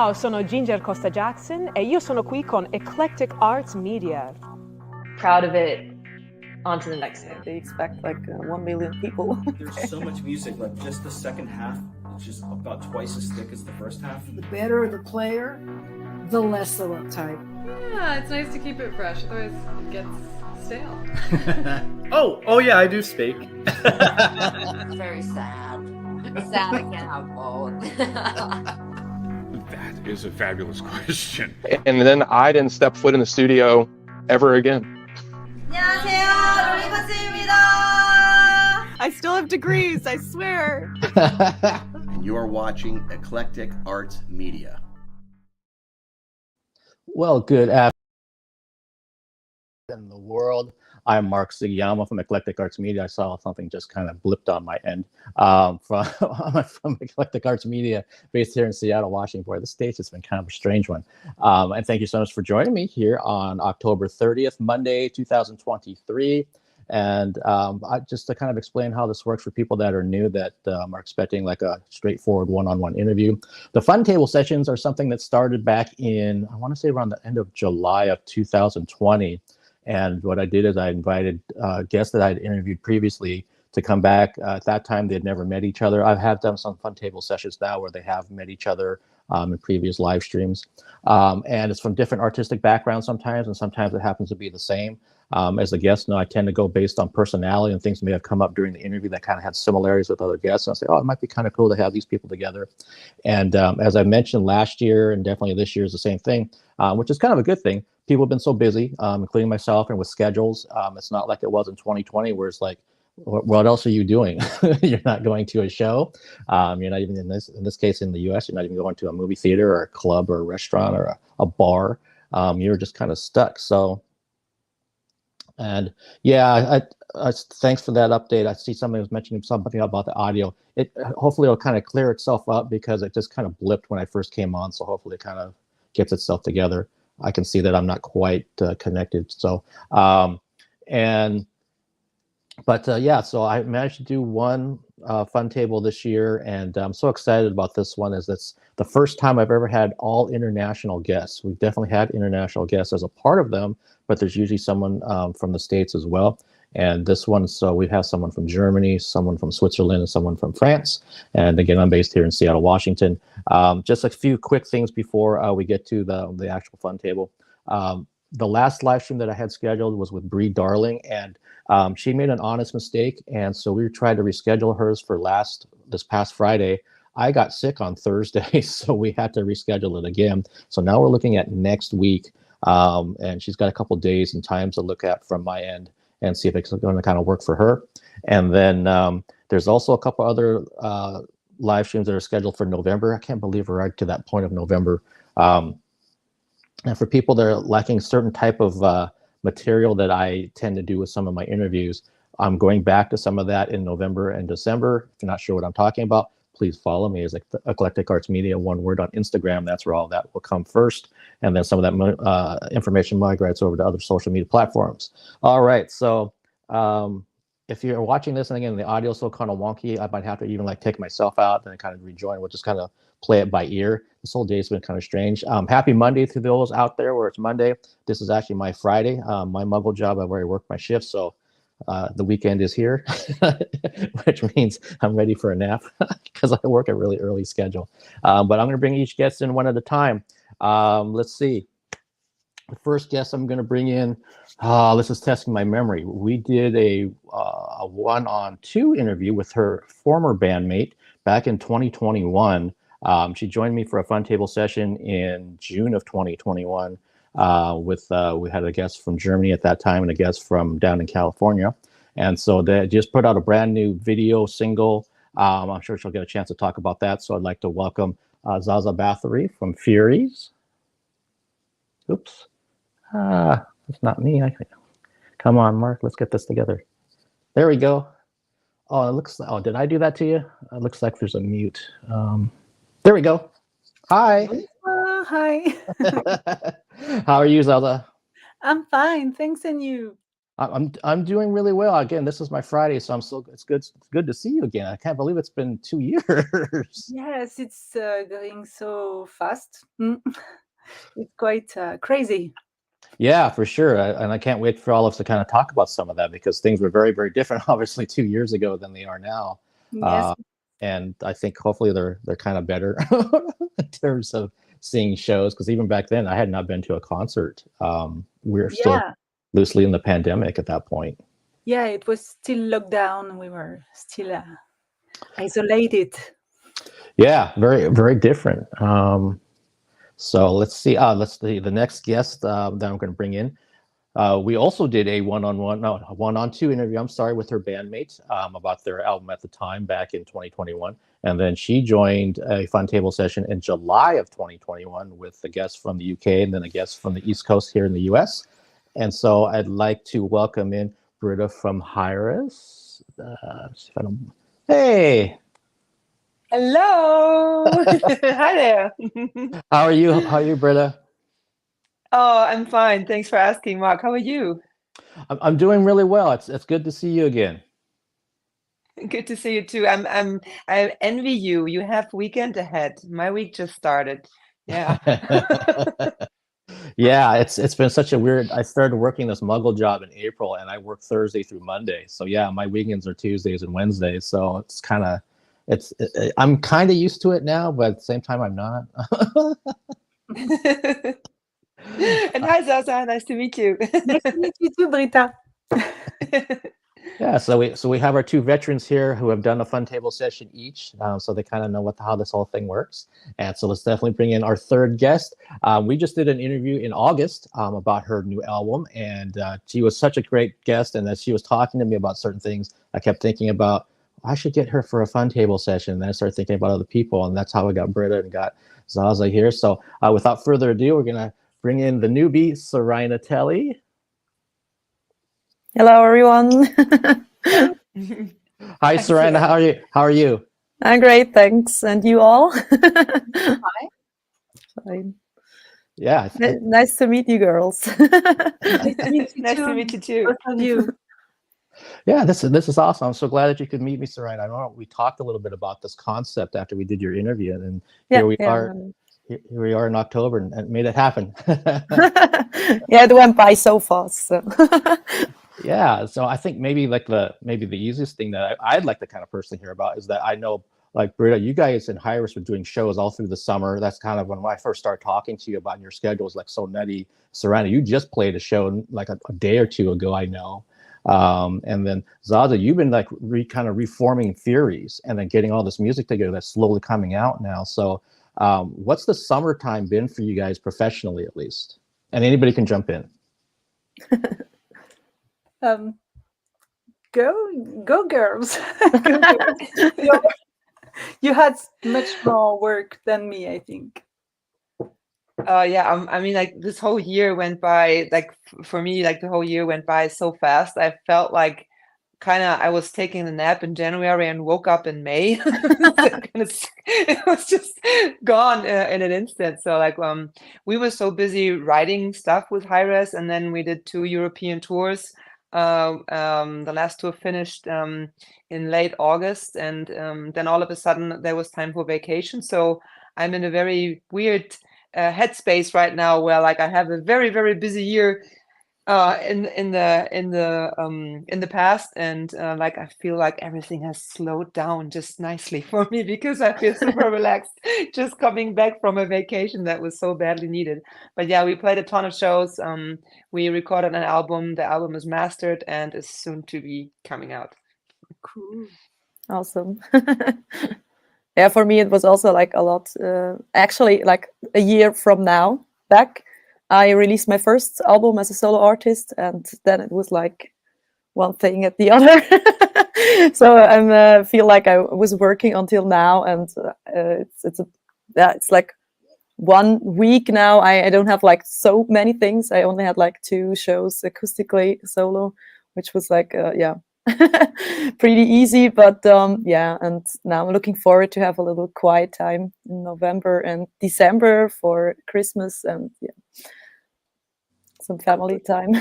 Ciao, sono Ginger Costa Jackson e io sono qui con Eclectic Arts Media. Proud of it. On to the next thing. They expect like 1 million people. There's so much music, like just the second half is just about twice as thick as the first half. The better the player, the less the uptype. Yeah, it's nice to keep it fresh, otherwise it gets stale. Oh yeah, I do speak. Very sad. Sad I can't have both. That is a fabulous question. And then I didn't step foot in the studio ever again. I still have degrees, I swear. And you're watching Eclectic Arts Media. Well, good afternoon in the world. I'm Mark Sugiyama from Eclectic Arts Media. I saw something just kind of blipped on my end from Eclectic Arts Media, based here in Seattle, Washington. Boy, the States has been kind of a strange one. And thank you so much for joining me here on October 30th, Monday, 2023. And just to kind of explain how this works for people that are new, that are expecting like a straightforward one-on-one interview. The Fun Table sessions are something that started back in, I want to say around the end of July of 2020. And what I did is I invited guests that I had interviewed previously to come back. At that time, they had never met each other. I have done some Fun Table sessions now where they have met each other in previous live streams. And it's from different artistic backgrounds sometimes, and sometimes it happens to be the same. As a guest, I tend to go based on personality and things that may have come up during the interview that kind of had similarities with other guests. And I say, oh, it might be kind of cool to have these people together. And as I mentioned last year, and definitely this year is the same thing, which is kind of a good thing. People have been so busy, including myself, and with schedules. It's not like it was in 2020, where it's like, what else are you doing? You're not going to a show. You're not even in this case in the U.S. You're not even going to a movie theater or a club or a restaurant or a bar. You're just kind of stuck. So, and yeah, I thanks for that update. I see somebody was mentioning something about the audio. Hopefully it'll kind of clear itself up because it just kind of blipped when I first came on. So hopefully it kind of gets itself together. I can see that I'm not quite connected. So, yeah, so I managed to do one Fun Table this year, and I'm so excited about this one. As it's the first time I've ever had all international guests. We've definitely had international guests as a part of them, but there's usually someone from the States as well. And this one, so we have someone from Germany, someone from Switzerland, and someone from France. And again, I'm based here in Seattle, Washington. Just a few quick things before we get to the actual Fun Table. The last live stream that I had scheduled was with Bree Darling, and she made an honest mistake. And so we tried to reschedule hers for this past Friday. I got sick on Thursday, so we had to reschedule it again. So now we're looking at next week. And she's got a couple days and times to look at from my end and see if it's going to kind of work for her. And then there's also a couple other live streams that are scheduled for November. I can't believe we're right to that point of November. And for people that are lacking certain type of material that I tend to do with some of my interviews, I'm going back to some of that in November and December. If you're not sure what I'm talking about, please follow me as Eclectic Arts Media, one word, on Instagram. That's where all that will come first. And then some of that information migrates over to other social media platforms. All right, so if you're watching this, and again, the audio is so kind of wonky, I might have to even like take myself out and kind of rejoin. We'll just kind of play it by ear. This whole day's been kind of strange. Happy Monday to those out there where it's Monday. This is actually my Friday. My muggle job, I've already worked my shift, so the weekend is here, which means I'm ready for a nap because I work a really early schedule. But I'm going to bring each guest in one at a time. Let's see. The first guest I'm going to bring in, this is testing my memory. We did a 1-on-2 interview with her former bandmate back in 2021. She joined me for a Fun Table session in June of 2021. We had a guest from Germany at that time and a guest from down in California. And so they just put out a brand new video single. I'm sure she'll get a chance to talk about that. So I'd like to welcome Zaza Bathory from Furies. Oops. That's not me. Come on, Mark, let's get this together. There we go. Oh, it looks, did I do that to you? It looks like there's a mute. There we go. Hi. Hi. How are you, Zaza? I'm fine, thanks, and you? I'm doing really well. Again, this is my Friday, so it's good to see you again. I can't believe it's been 2 years. Yes, it's going so fast. It's quite crazy. Yeah, for sure. And I can't wait for all of us to kind of talk about some of that because things were very, very different, obviously, 2 years ago than they are now. Yes. And I think hopefully they're kind of better in terms of seeing shows. Because even back then, I had not been to a concert. We were still loosely in the pandemic at that point. Yeah, it was still locked down. We were still isolated. Yeah, very, very different. So let's see. The next guest that I'm going to bring in. We also did a one-on-two interview. I'm sorry, with her bandmate about their album at the time back in 2021, and then she joined a fun table session in July of 2021 with a guest from the UK and then a guest from the East Coast here in the US. And so I'd like to welcome in Britta from Hiraes. Hey. Hello. Hi there. How are you? How are you, Britta? Oh, I'm fine. Thanks for asking, Mark. How are you? I'm doing really well. It's good to see you again. Good to see you too. I envy you. You have weekend ahead. My week just started. Yeah. Yeah, it's been such a weird. I started working this Muggle job in April, and I work Thursday through Monday. So yeah, my weekends are Tuesdays and Wednesdays. So it's kind of, I'm kind of used to it now, but at the same time, I'm not. And hi, Zaza. Nice to meet you. Nice to meet you too, Britta. Yeah, so we have our two veterans here who have done a fun table session each, so they kind of know how this whole thing works. And so let's definitely bring in our third guest. We just did an interview in August about her new album, and she was such a great guest. And as she was talking to me about certain things, I kept thinking about, I should get her for a fun table session. And then I started thinking about other people, and that's how we got Britta and got Zaza here. So without further ado, we're gonna bring in the newbie, Seraina Telli. Hello, everyone. Hi, Seraina. How are you? I'm great, thanks. And you all? Hi. Fine. Yeah. Nice to meet you, girls. Nice to meet you too. Both of you. Yeah, this is awesome. I'm so glad that you could meet me, Seraina. I know we talked a little bit about this concept after we did your interview, and here we are. Here we are in October, and made it happen. Yeah, it went by so fast. So. Yeah, so I think maybe the easiest thing that I'd like to kind of personally hear about is that I know, like, Britta, you guys in Hiraes were doing shows all through the summer. That's kind of when I first started talking to you about your schedules, like so nutty. Seraina, you just played a show like a day or two ago, I know. And then Zaza, you've been like kind of reforming Furies and then getting all this music together that's slowly coming out now. So what's the summertime been for you guys professionally, at least? And anybody can jump in. Go girls. Go girls. You had much more work than me, I think. Yeah, I mean, like, this whole year went by, like, for me, like, the whole year went by so fast. I felt like I was taking a nap in January and woke up in May. It was just gone in an instant. So like we were so busy writing stuff with Hiraes, and then we did 2 European tours. The last tour finished in late August, and then all of a sudden there was time for vacation. So I'm in a very weird headspace right now, where like I have a very, very busy year in the past, and like I feel like everything has slowed down just nicely for me, because I feel super relaxed just coming back from a vacation that was so badly needed. But yeah, we played a ton of shows. We recorded an album. The album is mastered and is soon to be coming out. Cool. Awesome. Yeah, for me it was also like a lot. Actually, like a year from now back, I released my first album as a solo artist, and then it was like one thing at the other. So I feel like I was working until now, and it's like 1 week now. I don't have like so many things. I only had like 2 shows acoustically solo, which was like pretty easy. But yeah, and now I'm looking forward to have a little quiet time in November and December for Christmas, and yeah, some family time.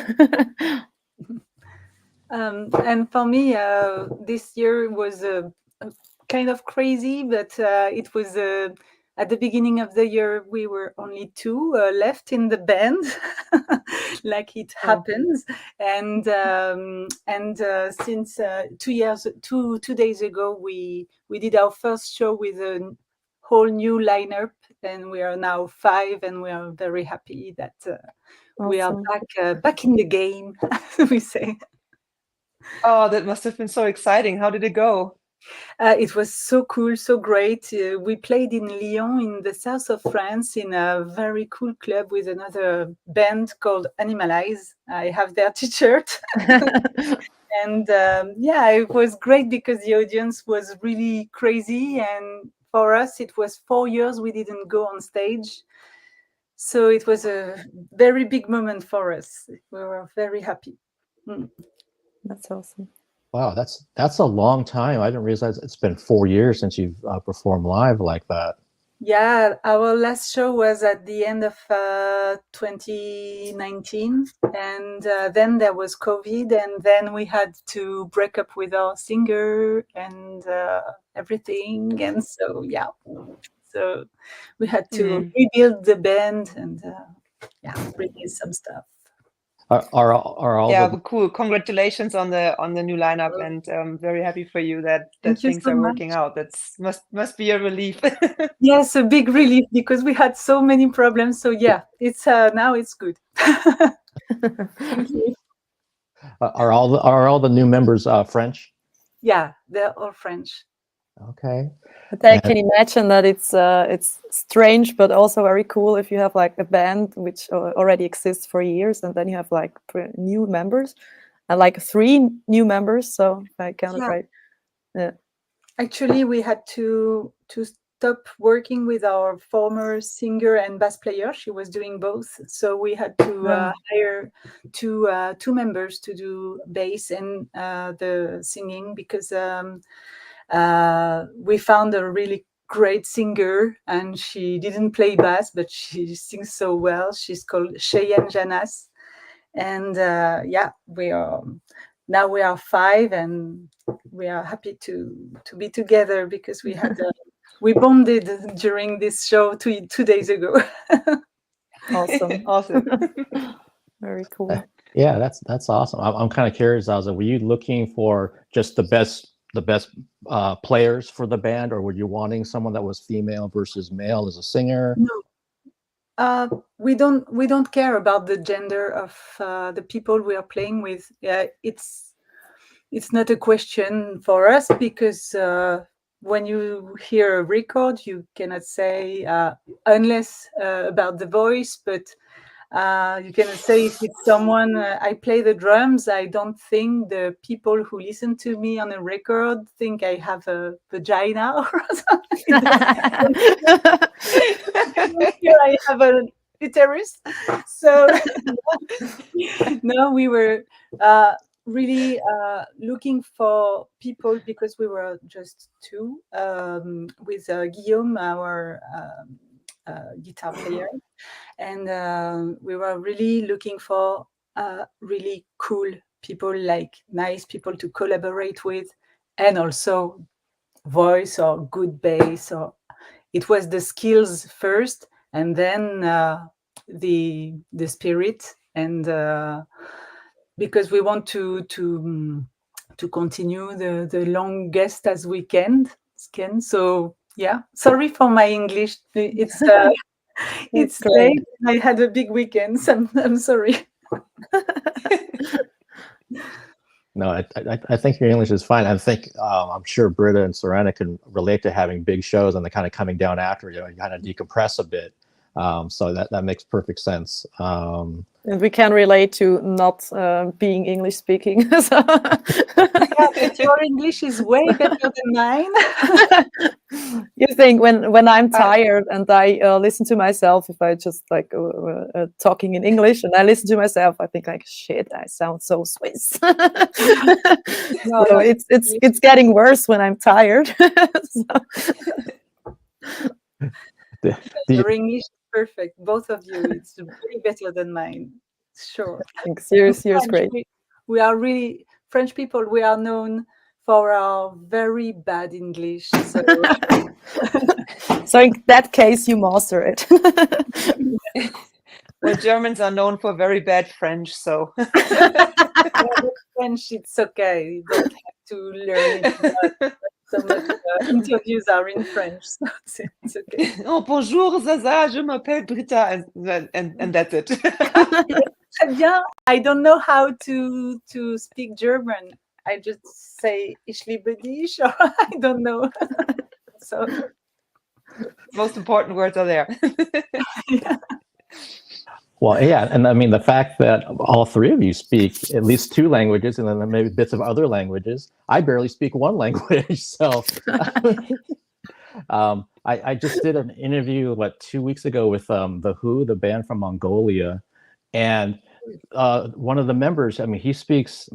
And for me, this year was kind of crazy, but it was at the beginning of the year, we were only two left in the band, like it happens. And since 2 days ago, we did our first show with a whole new lineup, and we are now 5, and we are very happy that we are back in the game, as we say. Oh, that must have been so exciting. How did it go? It was so cool, so great. We played in Lyon, in the south of France, in a very cool club with another band called Animalize. I have their t-shirt. And it was great because the audience was really crazy. And for us, it was 4 years we didn't go on stage. So it was a very big moment for us. We were very happy. That's awesome. Wow, that's a long time. I didn't realize it's been 4 years since you've performed live like that. Yeah, our last show was at the end of 2019, and then there was COVID, and then we had to break up with our singer and everything, and so so we had to rebuild the band and release some stuff. Are all but cool. Congratulations on the new lineup, and very happy for you that things are working out. That's must be a relief. Yes, a big relief because we had so many problems. So yeah, it's now it's good. Thank you. Are all the new members French? Yeah, they're all French. Okay. But I can imagine that it's strange, but also very cool if you have like a band which already exists for years, and then you have like new members, and like 3 new members. So if I count it right, yeah. Actually, we had to stop working with our former singer and bass player. She was doing both, so we had to hire two members to do bass and the singing because. We found a really great singer, and she didn't play bass, but she sings so well. She's called Cheyenne Janas, and we are 5, and we are happy to be together because we had we bonded during this show 2 days ago. Awesome. Very cool. Yeah, that's awesome. I'm kind of curious, Zaza, were you looking for just the best players for the band, or were you wanting someone that was female versus male as a singer? No, we don't care about the gender of the people we are playing with. It's not a question for us because when you hear a record, you cannot say unless about the voice, but you can say if it's someone I play the drums, I don't think the people who listen to me on a record think I have a vagina or something. Here I have a uterus. So no, we were really looking for people because we were just 2 with Guillaume, our guitar player. And we were really looking for really cool people, like nice people to collaborate with, and also voice or good bass. Or it was the skills first, and then the spirit, and because we want to continue the longest as we can. So yeah, sorry for my English. It's it's late. I had a big weekend. So I'm sorry. No, I think your English is fine. I think I'm sure Britta and Seraina can relate to having big shows and the kind of coming down after you kind of decompress a bit. So that makes perfect sense. And we can relate to not being English speaking. So. But your English is way better than mine. You think when I'm tired and I listen to myself, if I just like talking in English and I listen to myself, I think like shit, I sound so Swiss. No, so it's getting worse when I'm tired. Your English is perfect, both of you. It's way better than mine. Sure. Thanks. Yours great. We are really French people, we are known for our very bad English. So, So in that case, you master it. Well, Germans are known for very bad French, so French, it's okay. You don't have to learn it. So much interviews are in French, so it's okay. Oh, bonjour, Zaza, je m'appelle Britta, and that's it. Très bien. I don't know how to speak German. I just say ich liebe dich, or I don't know. So most important words are there. Well, yeah, and I mean the fact that all three of you speak at least 2 languages, and then maybe bits of other languages. I barely speak 1 language, so I just did an interview 2 weeks ago with the Who, the band from Mongolia, and one of the members. I mean, he speaks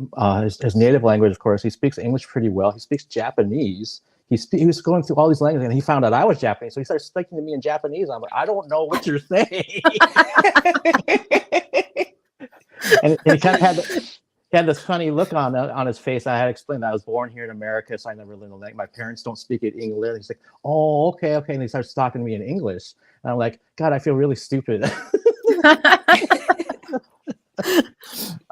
his native language, of course. He speaks English pretty well. He speaks Japanese. He was going through all these languages, and he found out I was Japanese, so he started speaking to me in Japanese. I'm like, I don't know what you're saying. and he kind of had this funny look on his face. I had explained that I was born here in America, so I never learned the language. My parents don't speak it English. He's like, oh, okay. And he starts talking to me in English, and I'm like, God, I feel really stupid.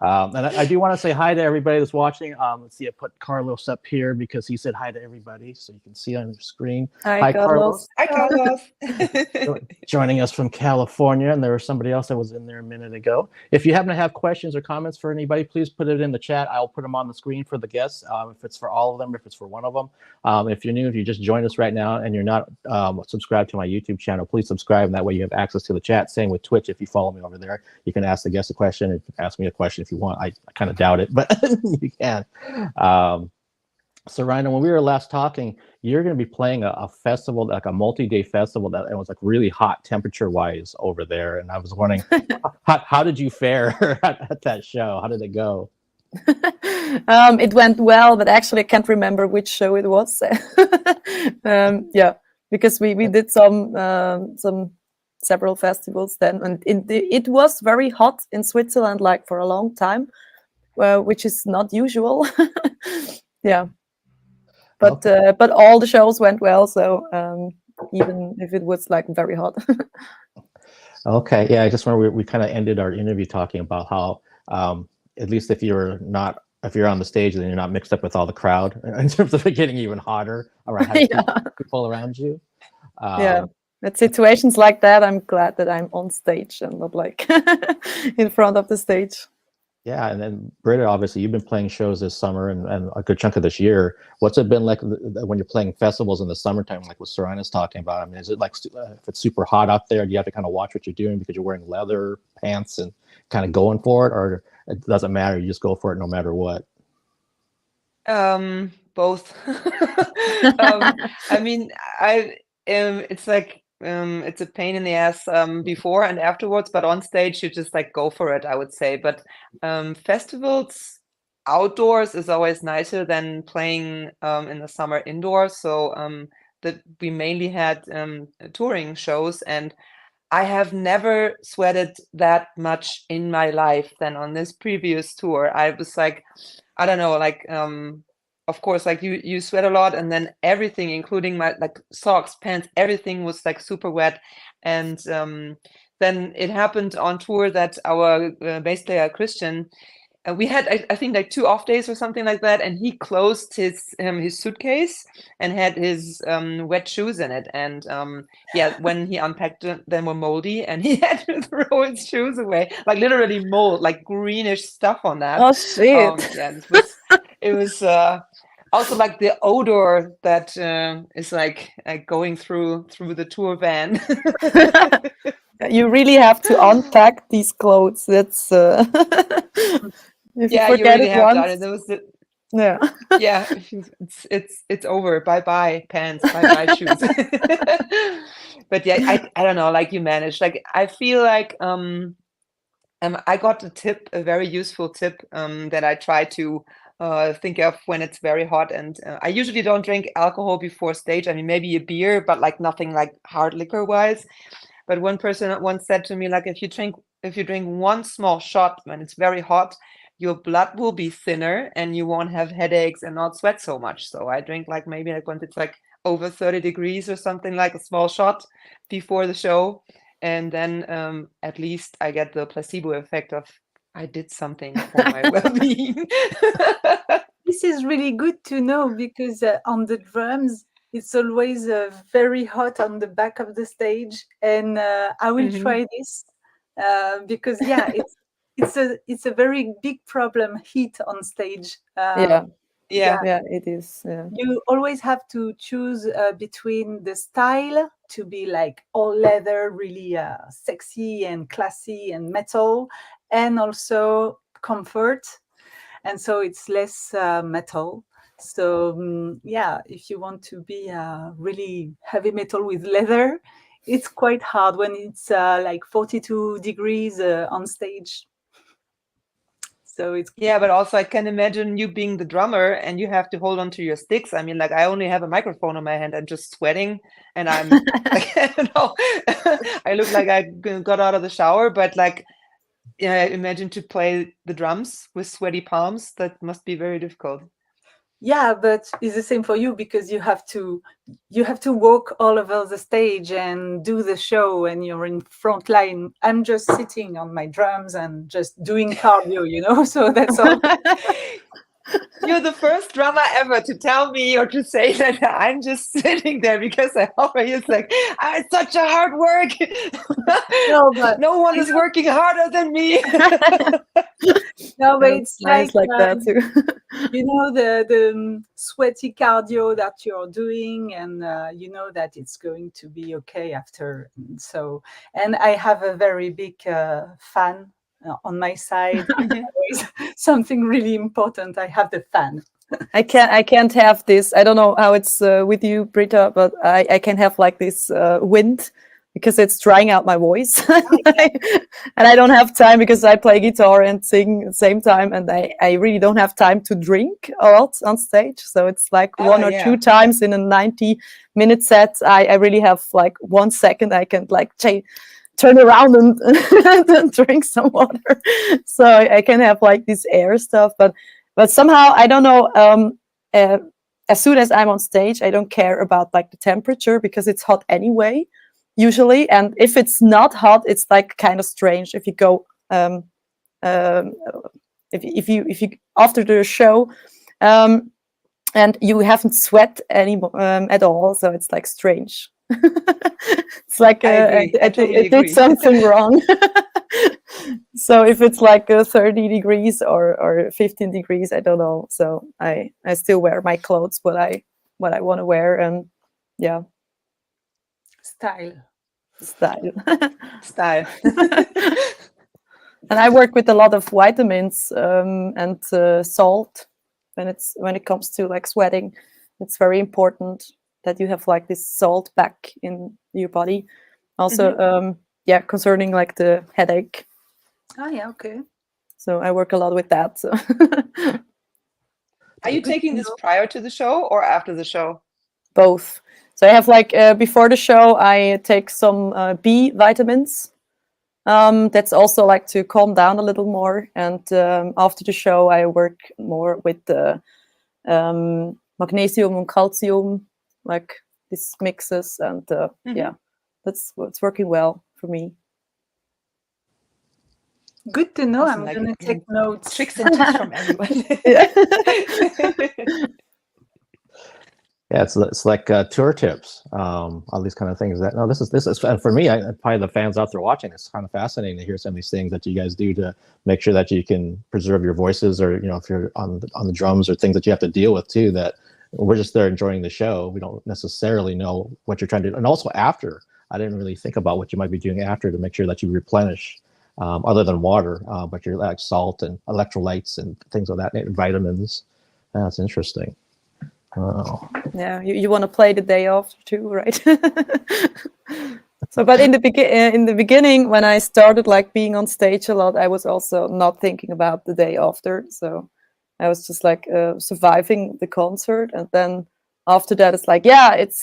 And I do want to say hi to everybody that's watching. Let's see, I put Carlos up here because he said hi to everybody, so you can see on your screen. Hi, Carlos. Hi, Carlos. Joining us from California, and there was somebody else that was in there a minute ago. If you happen to have questions or comments for anybody, please put it in the chat. I'll put them on the screen for the guests, if it's for all of them, if it's for one of them. If you're new, if you just joined us right now and you're not subscribed to my YouTube channel, please subscribe, and that way you have access to the chat. Same with Twitch. If you follow me over there, you can ask the guest a question. You can ask me a question if you want. I kind of doubt it, but you can. Seraina, when we were last talking, you're going to be playing a festival, like a multi-day festival that it was like really hot temperature-wise over there. And I was wondering, how did you fare at that show? How did it go? It went well, but actually I can't remember which show it was. Yeah, because we did some several festivals then, and it was very hot in Switzerland, like for a long time, which is not usual. Yeah, but Okay. but all the shows went well, so even if it was like very hot. Okay, yeah, I just remember we kind of ended our interview talking about how at least if you're on the stage, then you're not mixed up with all the crowd in terms of it getting even hotter around having people around you. Yeah, at situations like that, I'm glad that I'm on stage and not like in front of the stage. Yeah, and then Britta, obviously, you've been playing shows this summer and a good chunk of this year. What's it been like when you're playing festivals in the summertime, like what Seraina's talking about? I mean, is it like if it's super hot out there, do you have to kind of watch what you're doing because you're wearing leather pants and kind of going for it, or it doesn't matter, you just go for it no matter what? Both. I mean, it's like it's a pain in the ass before and afterwards, but on stage you just like go for it, I would say. But festivals outdoors is always nicer than playing in the summer indoors. So that we mainly had touring shows, and I have never sweated that much in my life than on this previous tour. I was like, I don't know, like of course, like you sweat a lot, and then everything, including my like socks, pants, everything was like super wet. And then it happened on tour that our bass player Christian, we had I think like 2 off days or something like that, and he closed his suitcase and had his wet shoes in it. And yeah, when he unpacked them were moldy, and he had to throw his shoes away, like literally mold, like greenish stuff on that. Oh shit! Yeah, it was also like the odor that is like going through the tour van. You really have to unpack these clothes. That's if yeah, you forget you really it have once. done it. Yeah. Yeah, it's over. Bye pants, bye shoes. But yeah, I don't know, like you managed. Like I feel like I got a very useful tip that I try to think of when it's very hot. And I usually don't drink alcohol before stage. I mean, maybe a beer, but like nothing like hard liquor wise. But one person once said to me, like, if you drink one small shot when it's very hot, your blood will be thinner and you won't have headaches and not sweat so much. So I drink like maybe like when it's like over 30 degrees or something, like a small shot before the show. And then at least I get the placebo effect of I did something for my well-being. This is really good to know because on the drums, it's always very hot on the back of the stage, and I will try this because it's a very big problem, heat on stage. Yeah, Yeah, it is. Yeah. You always have to choose between the style to be like all leather, really sexy and classy and metal, and also comfort. And so it's less metal. So if you want to be really heavy metal with leather, it's quite hard when it's like 42 degrees on stage. So it's but also I can imagine you being the drummer and you have to hold on to your sticks. I mean, like I only have a microphone in my hand. I'm just sweating and I'm like, I look like I got out of the shower, but like, yeah, imagine to play the drums with sweaty palms. That must be very difficult. Yeah, but it's the same for you because you have to walk all over the stage and do the show, and you're in front line. I'm just sitting on my drums and just doing cardio, so that's all. You're the first drummer ever to tell me or to say that I'm just sitting there, because I always like, it's such a hard work. No one is working harder than me. No, but it's nice like that too. The sweaty cardio that you're doing, and you know that it's going to be okay after. And I have a very big fan on my side. Something really important. I have the fan. I can't have this. I don't know how it's with you, Britta, but I can have like this wind because it's drying out my voice. And I don't have time because I play guitar and sing at the same time, and I really don't have time to drink a lot on stage. So it's like one or two times in a 90-minute set, I really have like 1 second I can like turn around and drink some water. So I can have like this air stuff, but somehow I don't know. As soon as I'm on stage, I don't care about like the temperature because it's hot anyway, usually. And if it's not hot, it's like kind of strange. If you go, if you after the show, and you haven't sweat anymore at all, so it's like strange. It's like I totally did something wrong. So if it's like 30 degrees or 15 degrees, I don't know. So I still wear my clothes, what I want to wear, and yeah, style. And I work with a lot of vitamins and salt when it comes to like sweating. It's very important that you have like this salt back in your body. Also, concerning like the headache. Oh yeah, okay. So I work a lot with that. So. Are you taking this prior to the show or after the show? Both. So I have like before the show, I take some B vitamins. That's also like to calm down a little more. And after the show, I work more with the magnesium and calcium, like these mixes. And yeah, that's what's working well for me. Good to know. I'm going to take notes. Tricks and tips from everyone. Yeah, it's like tour tips, all these kind of things. That this is, and for me, probably the fans out there watching, it's kind of fascinating to hear some of these things that you guys do to make sure that you can preserve your voices, or if you're on the drums, or things that you have to deal with too. That we're just there enjoying the show. We don't necessarily know what you're trying to do, and also after. I didn't really think about what you might be doing after to make sure that you replenish, other than water, but you're like salt and electrolytes and things like that, and vitamins. That's interesting. Oh. Yeah, you want to play the day after too, right? So, but in the beginning, when I started like being on stage a lot, I was also not thinking about the day after. So I was just like surviving the concert, and then after that, it's like, yeah, it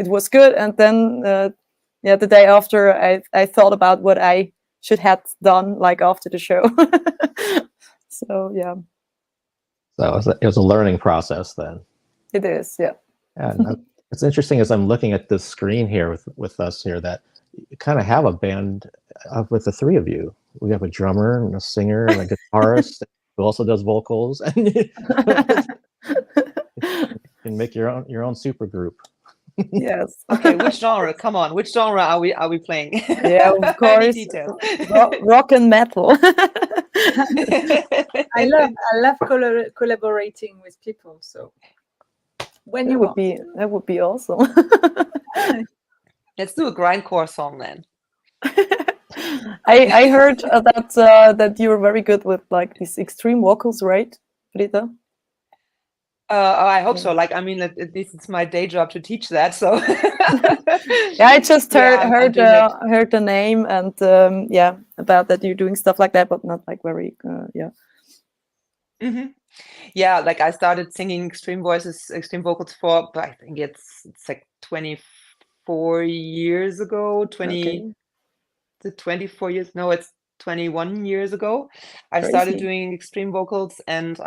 was good, and then the day after, I thought about what I should have done like after the show. So yeah, So it was a learning process then. it is. Yeah. And it's interesting as I'm looking at this screen here with us here that you kind of have a band with the three of you. We have a drummer and a singer and a guitarist who also does vocals, and you can make your own super group. Yes. Okay, which genre? Come on, which genre are we playing? Yeah, of Any course. details? Rock and metal. I love collaborating with people. So when you want. That would be awesome. Let's do a grindcore song then. I heard that you're very good with like these extreme vocals, right, Britta? I hope so. Like, I mean, at least it's my day job to teach that. So yeah, I just heard heard the name and yeah, about that you're doing stuff like that, but not like very yeah. Mm-hmm. Yeah, like I started singing extreme vocals for, but I think it's like 24 years ago. 24 years? No, it's 21 years ago. I started Crazy. doing extreme vocals, and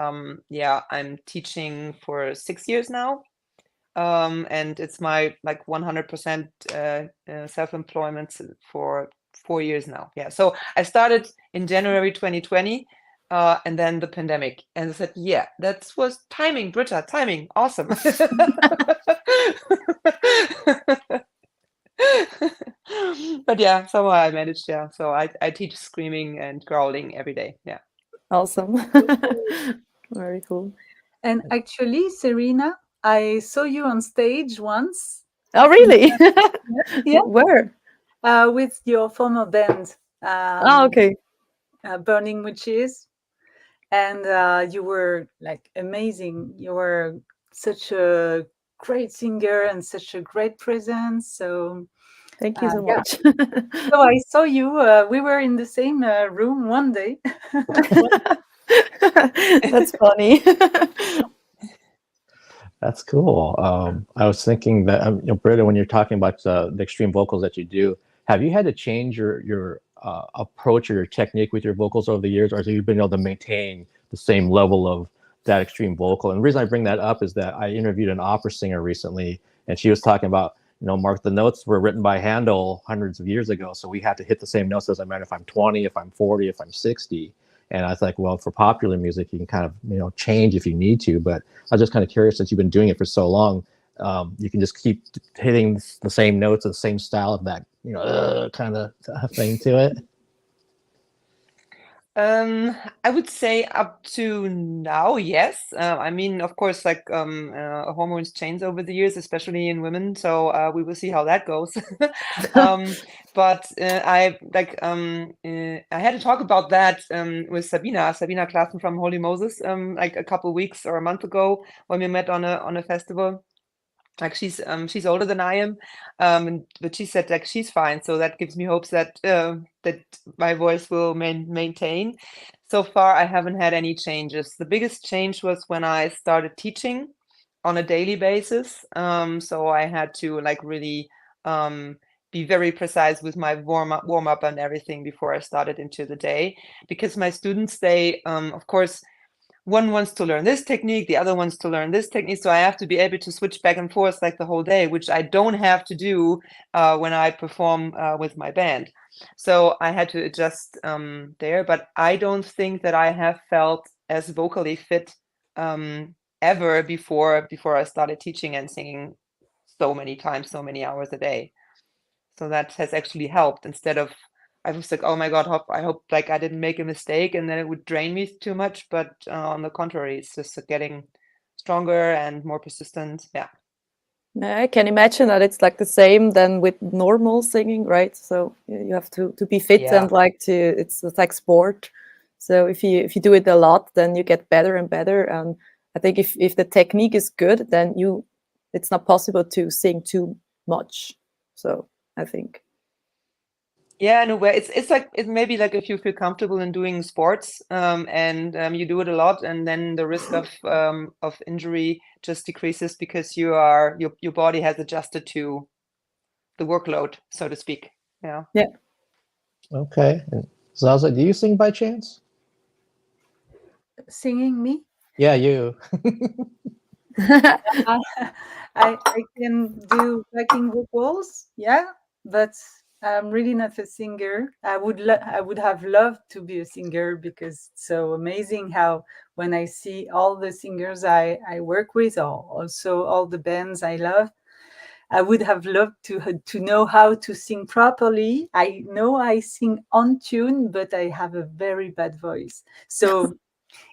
yeah, I'm teaching for 6 years now. And it's my like 100% self-employment for 4 years now. Yeah, so I started in January 2020, and then the pandemic, and I said, yeah, that was timing, Britta, timing, awesome. But yeah, somehow I managed. Yeah, so I teach screaming and growling every day. Yeah, awesome. Very cool. And actually, Seraina, I saw you on stage once. Oh, really? Yeah. Where? With your former band. Okay. Burning Witches, and you were like amazing. You were such a great singer and such a great presence. So thank you so much. So I saw you. We were in the same room one day. That's funny. That's cool. I was thinking that, Britta, when you're talking about the extreme vocals that you do, have you had to change your approach or your technique with your vocals over the years, or have you been able to maintain the same level of that extreme vocal? And the reason I bring that up is that I interviewed an opera singer recently, and she was talking about, Mark, the notes were written by Handel hundreds of years ago, so we have to hit the same notes. Doesn't matter if I'm 20, if I'm 40, if I'm 60. And I was like, well, for popular music, you can kind of, change if you need to. But I was just kind of curious, since you've been doing it for so long, you can just keep hitting the same notes and the same style of that, kind of thing to it. I would say up to now, yes. I mean, of course, like hormones change over the years, especially in women. So we will see how that goes. But I had to talk about that with Sabina Klassen from Holy Moses, like a couple of weeks or a month ago when we met on a festival. Like she's older than I am, but she said like she's fine, so that gives me hopes that that my voice will maintain. So far, I haven't had any changes. The biggest change was when I started teaching on a daily basis. So I had to like really be very precise with my warm up and everything before I started into the day, because my students, they of course, one wants to learn this technique, the other wants to learn this technique. So I have to be able to switch back and forth like the whole day, which I don't have to do when I perform with my band. So I had to adjust there, but I don't think that I have felt as vocally fit ever before I started teaching and singing so many times, so many hours a day. So that has actually helped. Instead of, I was like, oh my God, I hope like I didn't make a mistake and then it would drain me too much. But on the contrary, it's just getting stronger and more persistent. Yeah. I can imagine that it's like the same then with normal singing, right? So you have to be fit and like it's like sport. So if you do it a lot, then you get better and better. And I think if the technique is good, then it's not possible to sing too much. So I think. Yeah, in a way, it's like it maybe like if you feel comfortable in doing sports and you do it a lot, and then the risk of injury just decreases because your body has adjusted to the workload, so to speak. Yeah. Yeah. Okay. And Zaza, do you sing by chance? singing me. Yeah, you. I can do backing vocals, yeah, but I'm really not a singer. I would have loved to be a singer because it's so amazing how when I see all the singers I work with, or also all the bands I love, I would have loved to know how to sing properly. I know I sing on tune, but I have a very bad voice. So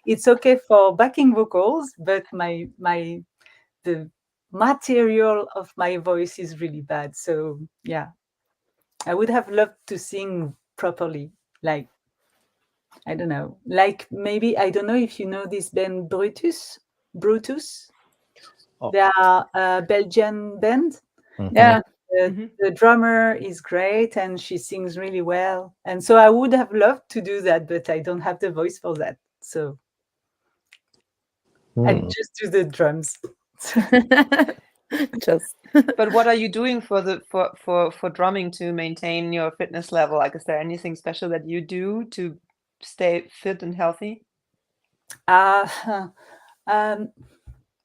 it's okay for backing vocals, but the material of my voice is really bad. So yeah, I would have loved to sing properly. Like, I don't know, like maybe, I don't know if you know this band Brutus. Oh. They are a Belgian band. Yeah. The drummer is great and she sings really well. And so I would have loved to do that, but I don't have the voice for that. So I just do the drums. Just. But what are you doing for drumming to maintain your fitness level? Like, is there anything special that you do to stay fit and healthy?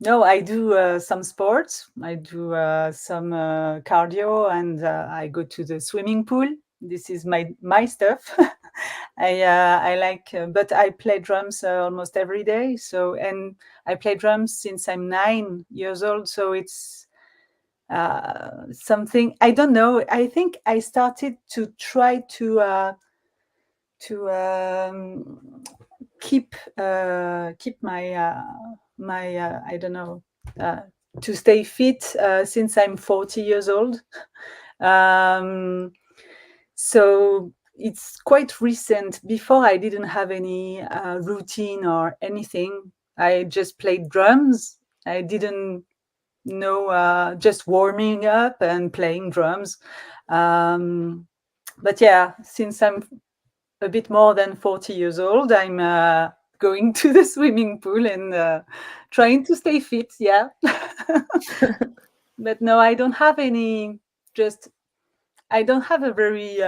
No, I do some sports. I do some cardio, and I go to the swimming pool. This is my stuff. I like, but I play drums almost every day. So, and I play drums since I'm 9 years old. So it's something, I don't know. I think I started to try to keep my I don't know, to stay fit since I'm 40 years old. So it's quite recent. Before, I didn't have any routine or anything. I just played drums. I didn't know, just warming up and playing drums. But yeah, since I'm a bit more than 40 years old, I'm going to the swimming pool and trying to stay fit. Yeah. But no, I don't have any, I don't have a very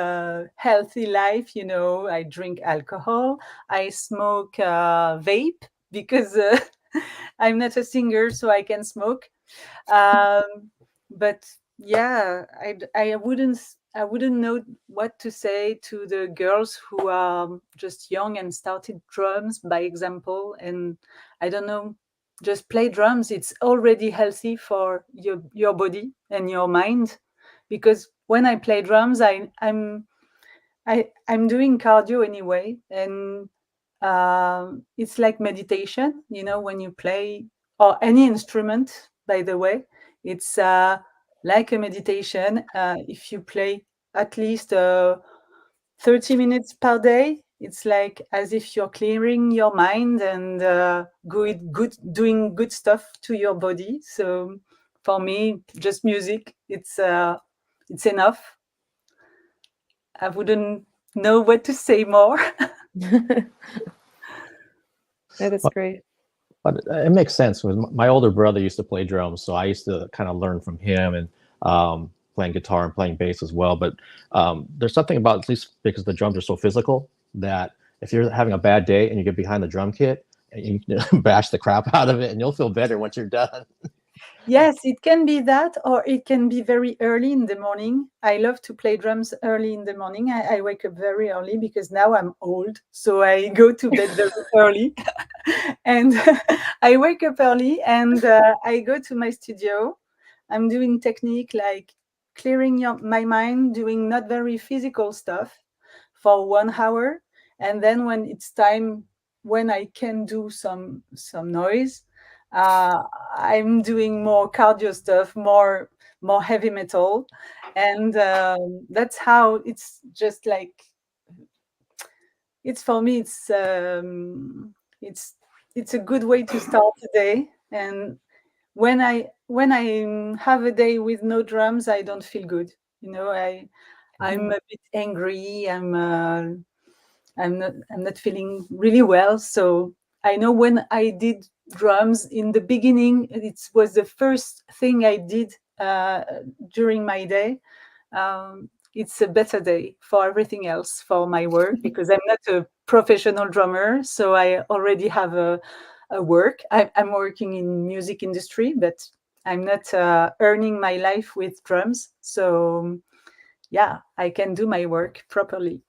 healthy life. You know, I drink alcohol. I smoke vape because I'm not a singer, so I can smoke. But yeah, I wouldn't know what to say to the girls who are just young and started drums, by example. And I don't know, just play drums. It's already healthy for your body and your mind, because when I play drums, I'm doing cardio anyway, and it's like meditation. You know, when you play, or any instrument, by the way, it's like a meditation. If you play at least 30 minutes per day, it's like as if you're clearing your mind and doing good stuff to your body. So for me, just music, it's enough. I wouldn't know what to say more. Yeah, that's great. But it makes sense. My older brother used to play drums, so I used to kind of learn from him, and playing guitar and playing bass as well. But there's something about, at least because the drums are so physical, that if you're having a bad day and you get behind the drum kit and you bash the crap out of it, and you'll feel better once you're done. Yes, it can be that, or it can be very early in the morning. I love to play drums early in the morning. I wake up very early because now I'm old, so I go to bed very early. And I wake up early and I go to my studio. I'm doing technique like clearing my mind, doing not very physical stuff for 1 hour. And then when it's time, when I can do some noise, I'm doing more cardio stuff, more heavy metal, and that's how it's just like, it's for me. It's a good way to start the day. And when I have a day with no drums, I don't feel good. You know, I'm a bit angry. I'm not feeling really well. So I know when I did drums in the beginning, it was the first thing I did during my day. It's a better day for everything else, for my work, because I'm not a professional drummer, so I already have a work. I'm working in music industry, but I'm not earning my life with drums. So yeah, I can do my work properly.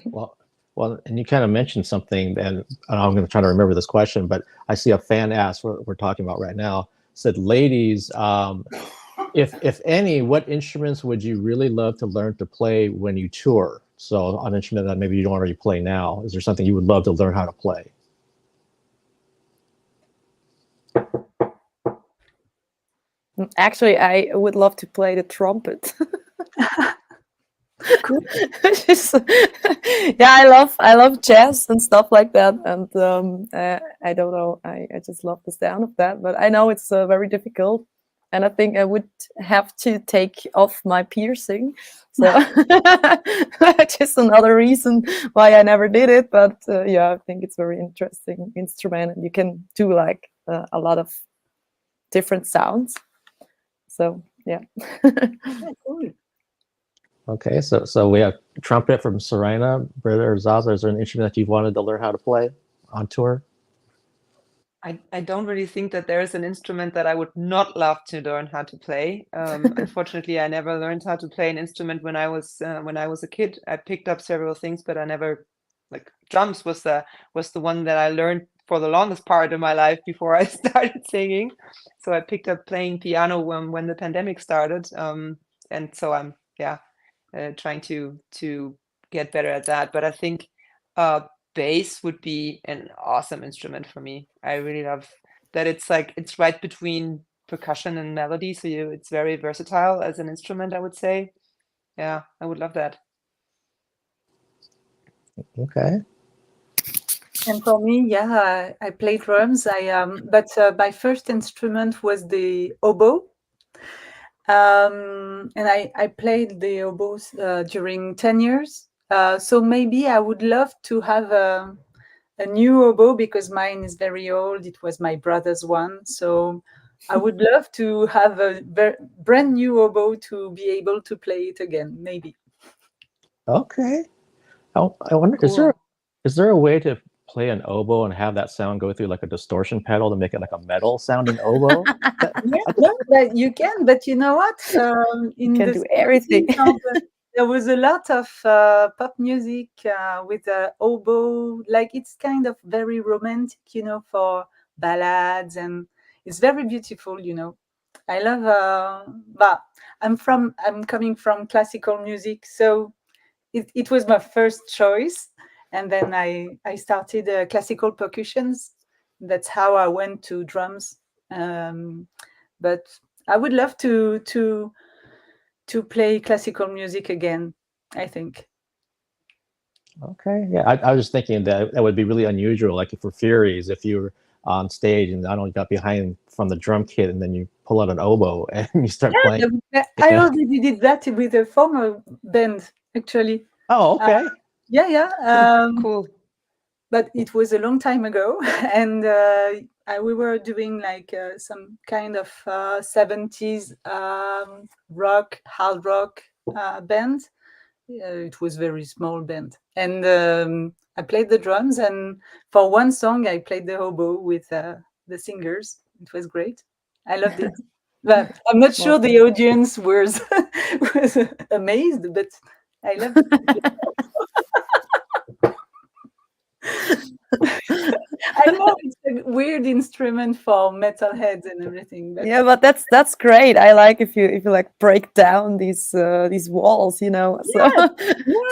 Well, and you kind of mentioned something, and I'm going to try to remember this question, but I see a fan ask what we're talking about right now. Said, ladies, if any, what instruments would you really love to learn to play when you tour? So an instrument that maybe you don't already play now. Is there something you would love to learn how to play? Actually, I would love to play the trumpet. Cool. Yeah, I love jazz and stuff like that, and I don't know, I just love the sound of that, but I know it's very difficult, and I think I would have to take off my piercing, so just another reason why I never did it. But yeah, I think it's a very interesting instrument, and you can do like a lot of different sounds. So yeah. Cool. Okay, so we have trumpet from Seraina. Britta or Zaza, is there an instrument that you've wanted to learn how to play on tour? I don't really think that there is an instrument that I would not love to learn how to play. Unfortunately, I never learned how to play an instrument when I was a kid. I picked up several things, but I never, like, drums was the one that I learned for the longest part of my life before I started singing. So I picked up playing piano when the pandemic started, and so I'm trying to get better at that. But I think bass would be an awesome instrument for me. I really love that it's right between percussion and melody, so it's very versatile as an instrument, I would say. Yeah, I would love that. Okay. And for me, yeah, I play drums. But my first instrument was the oboe. And I played the oboe during 10 years. So maybe I would love to have a new oboe, because mine is very old. It was my brother's one. So I would love to have a brand new oboe to be able to play it again, maybe. Okay. I wonder, Cool. is there a way to play an oboe and have that sound go through like a distortion pedal to make it like a metal sounding oboe? Yeah, no, but you can. But you know what? In can the do everything. 70s, there was a lot of pop music with the oboe. Like, it's kind of very romantic, for ballads, and it's very beautiful. I love. But I'm coming from classical music, so it was my first choice, and then I started classical percussions. That's how I went to drums. But I would love to play classical music again, I think. Okay. Yeah, I was just thinking that would be really unusual, like for Furies, if you were on stage and I don't know, you got behind from the drum kit and then you pull out an oboe and you start playing. I already did that with a former band, actually. Oh, okay. Yeah. Cool. But it was a long time ago, and we were doing like some kind of 70s rock, hard rock band. It was very small band, and I played the drums, and for one song I played the oboe with the singers. It was great. I loved it. But I'm not sure the audience was amazed, but I loved it. I know it's a weird instrument for metalheads and everything. But yeah, but that's great. I like if you like break down these walls, So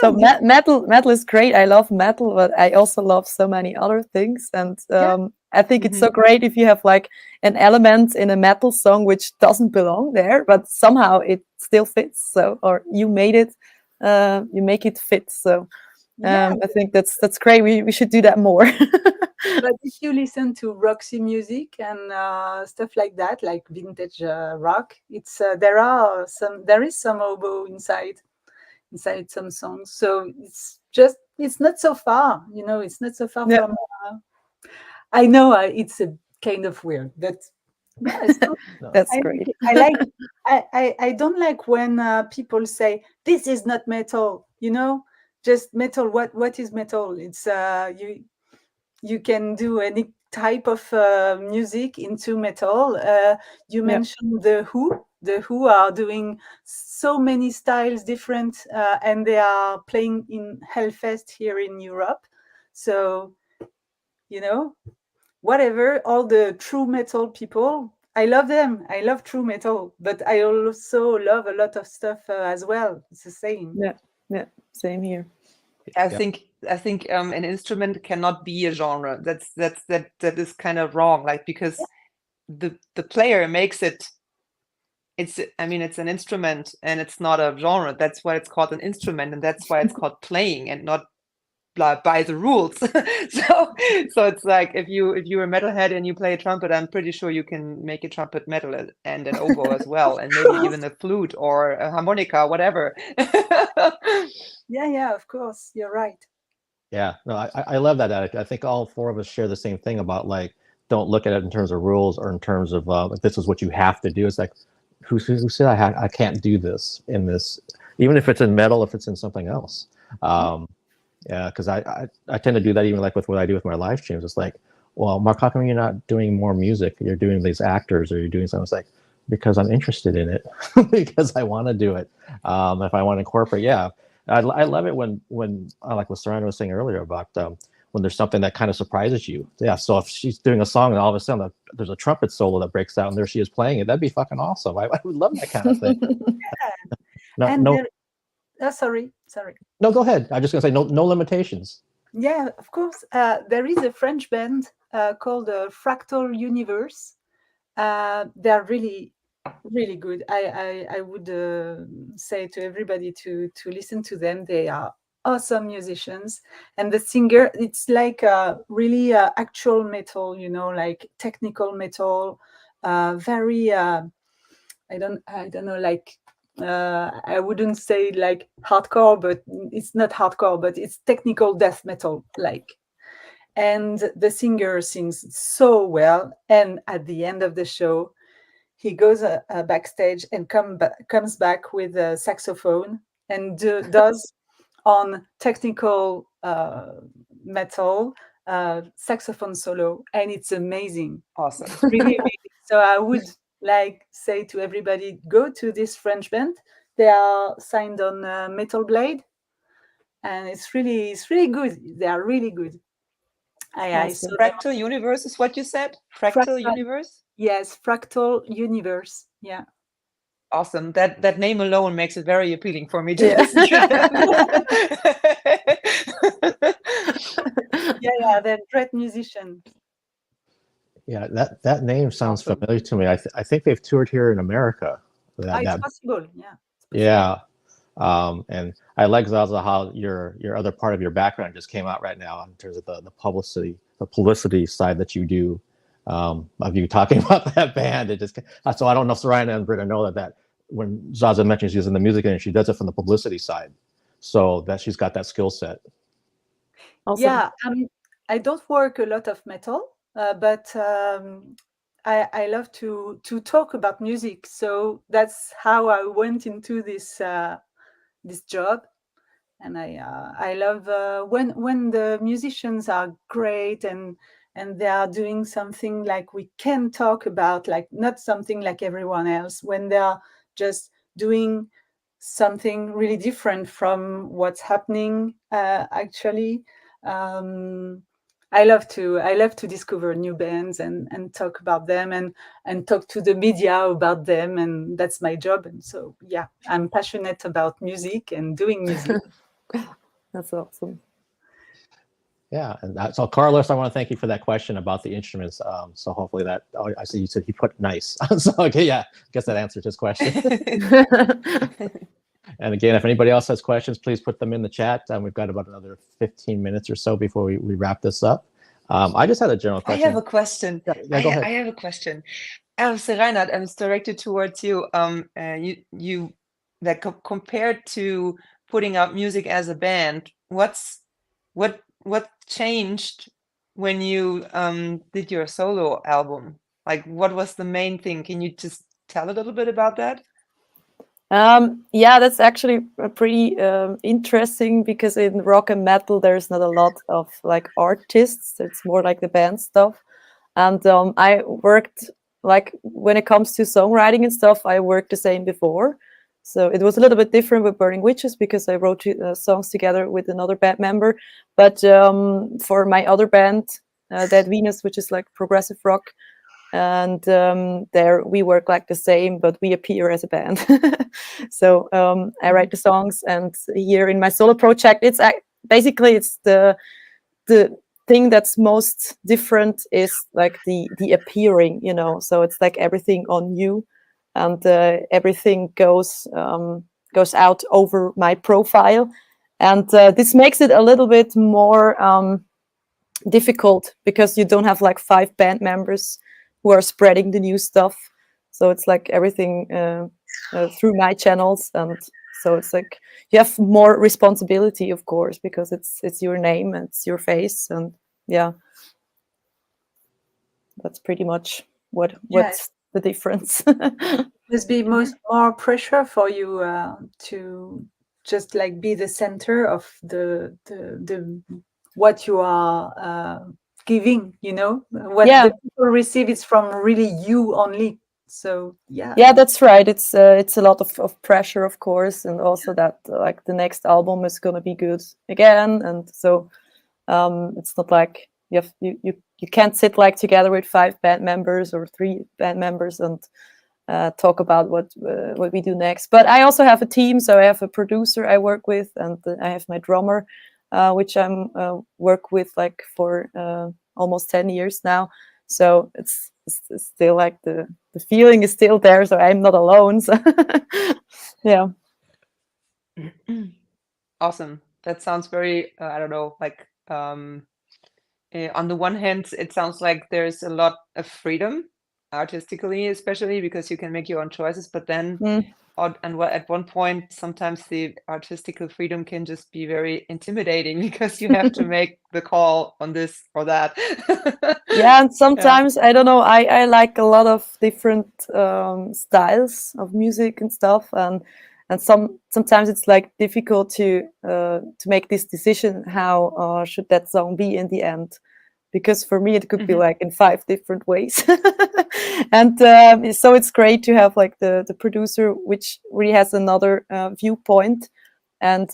so metal is great. I love metal, but I also love so many other things, and I think it's so great if you have like an element in a metal song which doesn't belong there, but somehow it still fits. So, or you made it, you make it fit. So. I think that's great. We should do that more. But if you listen to Roxy music and stuff like that, like vintage rock, it's there is some oboe inside some songs. So it's not so far. It's not so far from. I know it's a kind of weird, but yeah, it's cool. That's great. I don't like when people say this is not metal. just metal. What is metal? It's you can do any type of music into metal. You mentioned the Who. The Who are doing so many styles different, and they are playing in Hellfest here in Europe. So, you know, whatever, all the true metal people, I love them. I love true metal, but I also love a lot of stuff as well. It's the same. Yeah, same here. I think an instrument cannot be a genre. That is kind of wrong. Like, because the player makes it. It's an instrument and it's not a genre. That's why it's called an instrument, and that's why it's called playing and not by the rules. so it's like if you're a metalhead and you play a trumpet, I'm pretty sure you can make a trumpet metal and an oboe as well, and maybe even a flute or a harmonica, whatever. Yeah, of course, you're right. Yeah, no, I love that attitude. I think all four of us share the same thing about, like, don't look at it in terms of rules or in terms of like, this is what you have to do. It's like, who said I can't do this in this, even if it's in metal, if it's in something else. Yeah, because I tend to do that even like with what I do with my live streams. It's like, well, Mark, how come you're not doing more music? You're doing these actors or you're doing something. It's like, because I'm interested in it, because I want to do it. If I want to incorporate, yeah. I love it when like what Seraina was saying earlier about when there's something that kind of surprises you. Yeah, so if she's doing a song and all of a sudden there's a trumpet solo that breaks out and there she is playing it, that'd be fucking awesome. I would love that kind of thing. Sorry. No, go ahead. I'm just gonna say no limitations. Yeah, of course. There is a French band called Fractal Universe. They're really good. I would say to everybody to listen to them. They are awesome musicians, and the singer, it's like really actual metal, like technical metal, very I don't know, like I wouldn't say like hardcore, but it's not hardcore, but it's technical death metal like. And the singer sings so well, and at the end of the show he goes backstage and comes back with a saxophone and does on technical metal saxophone solo, and it's amazing. Awesome. It's really so I would like say to everybody, go to this French band. They are signed on Metal Blade, and it's really good. They are really good. Fractal Universe is what you said? Fractal Universe? Yes, Fractal Universe. Yeah. Awesome. That name alone makes it very appealing for me to listen to them. Yeah, they're great musicians. Yeah, that name sounds familiar to me. I think they've toured here in America. It's possible, yeah. Yeah. And I like, Zaza, how your other part of your background just came out right now in terms of the publicity side that you do, of you talking about that band. It just, so I don't know if Seraina and Britta know that when Zaza mentions she's in the music industry, she does it from the publicity side, so that she's got that skill set. Awesome. Yeah, I don't work a lot of metal, but I love to talk about music. So that's how I went into this this job, and I love when the musicians are great and they are doing something like we can talk about, like not something like everyone else, when they are just doing something really different from what's happening actually. I love to discover new bands and talk about them and talk to the media about them, and that's my job. And so yeah, I'm passionate about music and doing music. That's awesome. Yeah, and so Carlos, I want to thank you for that question about the instruments. So hopefully that, I see you said he put nice. So okay, yeah, I guess that answers his question. And again, if anybody else has questions, please put them in the chat. We've got about another 15 minutes or so before we wrap this up. I just had a general question. I have a question. Yeah, go ahead. I have a question. Seraina, it's directed towards you. You like compared to putting out music as a band, what changed when you did your solo album? Like, what was the main thing? Can you just tell a little bit about that? Yeah, that's actually pretty interesting because in rock and metal there's not a lot of like artists. It's more like the band stuff. And I worked like when it comes to songwriting and stuff, I worked the same before. So it was a little bit different with Burning Witches because I wrote songs together with another band member. But for my other band, Dead Venus, which is like progressive rock, and there we work like the same, but we appear as a band. So I write the songs, and here in my solo project, it's basically it's the thing that's most different is like the appearing, you know. So it's like everything on you, and everything goes out over my profile, and this makes it a little bit more difficult because you don't have like 5 band members who are spreading the new stuff. So it's like everything through my channels, and so it's like you have more responsibility, of course, because it's your name and it's your face, and yeah, that's pretty much what's the difference. Must be more pressure for you to just like be the center of the what you are giving, you know, what the people receive is from really you only. So yeah, that's right. It's a lot of pressure, of course, and also that like the next album is gonna be good again, and so it's not like you can't sit like together with 5 band members or 3 band members and talk about what we do next. But I also have a team, so I have a producer I work with, and I have my drummer, which I'm work with like for almost 10 years now. So it's still like the feeling is still there, so I'm not alone. So yeah. Awesome. That sounds very I don't know, like on the one hand, it sounds like there's a lot of freedom artistically, especially because you can make your own choices. But then, at one point, sometimes the artistical freedom can just be very intimidating because you have to make the call on this or that. Yeah, and sometimes I don't know. I like a lot of different styles of music and stuff, and sometimes it's like difficult to make this decision. How should that song be in the end? Because for me it could be like in 5 different ways. And so it's great to have like the producer, which really has another viewpoint, and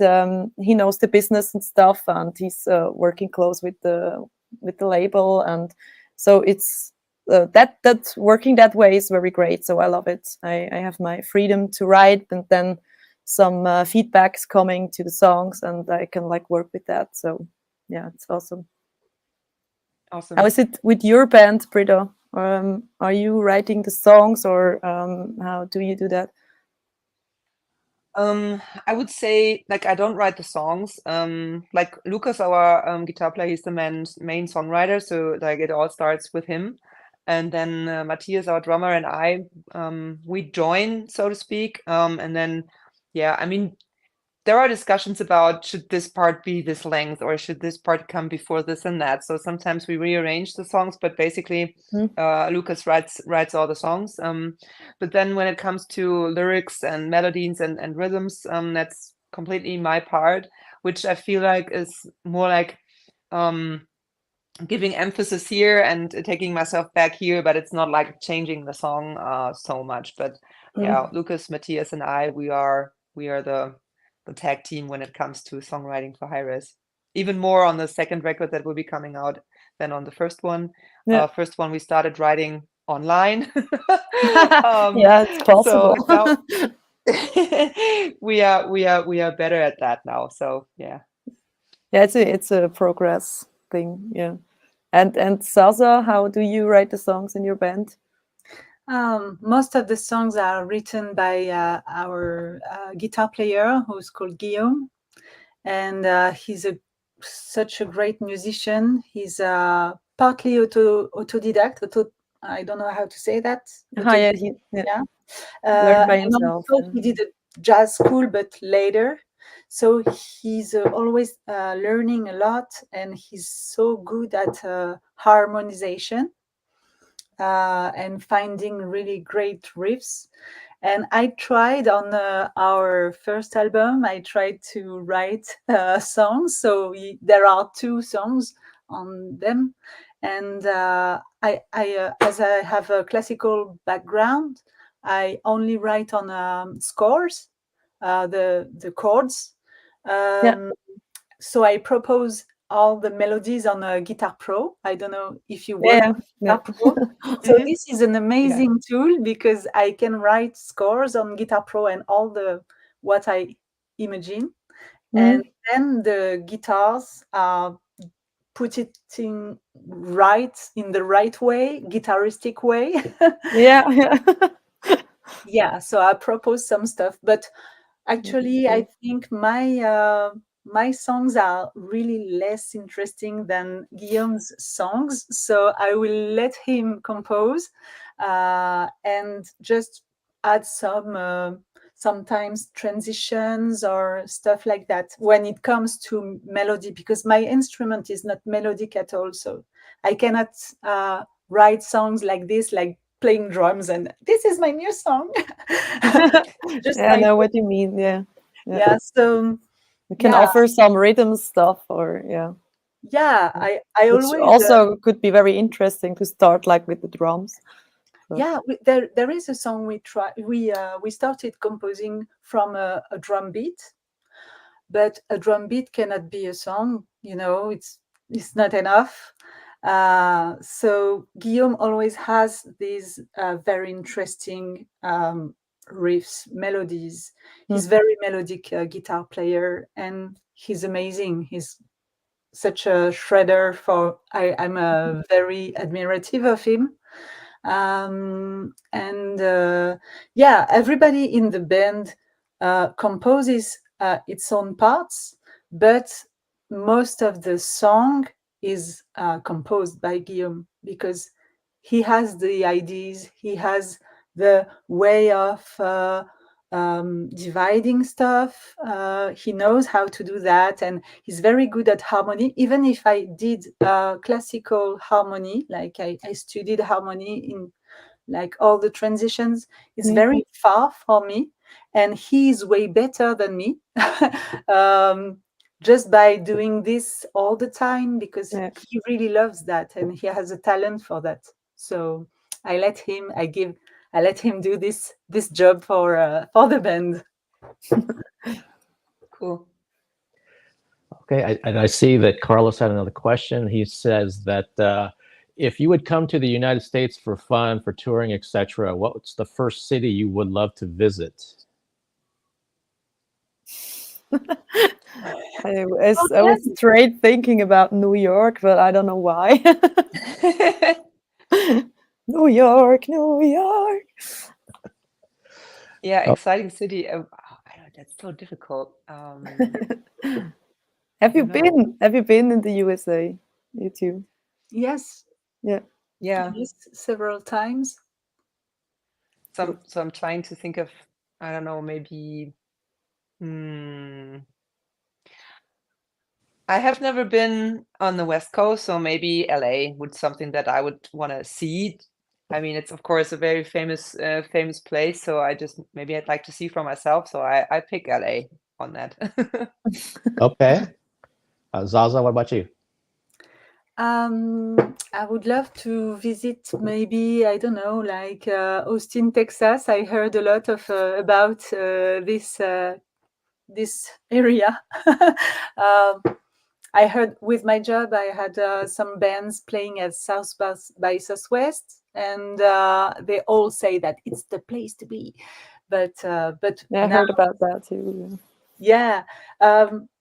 he knows the business and stuff, and he's working close with the label, and so it's that working that way is very great. So I love it. I have my freedom to write, and then some feedbacks coming to the songs, and I can like work with that. So yeah, it's awesome. Awesome. How is it with your band, Britta? Are you writing the songs, or how do you do that? I would say like I don't write the songs. Like Lucas, our guitar player, he's the main songwriter, so like it all starts with him. And then Matthias, our drummer, and I, we join, so to speak. And then, yeah, I mean, there are discussions about should this part be this length or should this part come before this and that. So sometimes we rearrange the songs, but basically Lucas writes all the songs. But then when it comes to lyrics and melodies and rhythms, that's completely my part, which I feel like is more like giving emphasis here and taking myself back here, but it's not like changing the song so much. But yeah, Lucas, Matthias, and I, we are the tag team when it comes to songwriting for Hiraes. Even more on the second record that will be coming out than on the first one. First one we started writing online. Yeah, it's possible. So we are better at that now. So yeah. Yeah, it's a progress thing. Yeah. And Zaza, how do you write the songs in your band? Most of the songs are written by our guitar player, who's called Guillaume, and he's such a great musician. He's partly autodidact. I don't know how to say that. Yeah. Learned by himself. He did a jazz school, but later. So he's always learning a lot, and he's so good at harmonization and finding really great riffs. And I tried on our first album, I tried to write songs. So there are 2 songs on them. And as I have a classical background, I only write on scores, the chords. So I propose all the melodies on a Guitar Pro. I don't know if you work with Guitar Pro. So this is an amazing tool because I can write scores on Guitar Pro and all the what I imagine, and then the guitars put it in the right way, guitaristic way. Yeah. So I propose some stuff, but actually, I think my songs are really less interesting than Guillaume's songs. So I will let him compose and just add some sometimes transitions or stuff like that when it comes to melody, because my instrument is not melodic at all. So I cannot write songs like this, like playing drums and this is my new song. Just I know what you mean. Yeah. So you can offer some rhythm stuff, or I which always also could be very interesting to start like with the drums. Yeah, there is a song we started composing from a drum beat, but a drum beat cannot be a song. It's not enough. So Guillaume always has these very interesting riffs, melodies. He's very melodic guitar player, and he's amazing. He's such a shredder. I'm very admirative of him. Everybody in the band composes its own parts, but most of the song is composed by Guillaume because he has the ideas, he has the way of dividing stuff. He knows how to do that, and he's very good at harmony. Even if I did classical harmony, like I studied harmony in like all the transitions, it's very far for me, and he's way better than me. Just by doing this all the time, because he really loves that and he has a talent for that. So I let him do this job for the band. Cool. Okay, and I see that Carlos had another question. He says that if you would come to the United States for fun, for touring, etc., what's the first city you would love to visit? I was straight thinking about New York, but I don't know why. New York, New York. Yeah, exciting city. I don't know, that's so difficult. Have you been in the USA? You too? Yes. Yeah. Yes, several times. So I'm trying to think of, I don't know, maybe. I have never been on the West Coast, so maybe LA would something that I would want to see. I mean, it's of course a very famous place, so maybe I'd like to see for myself. So I pick LA on that. Okay, Zaza, what about you? I would love to visit maybe, I don't know, like Austin, Texas. I heard a lot of about this area. I heard with my job, I had some bands playing at South by Southwest, and they all say that it's the place to be. But I heard about that too. Yeah,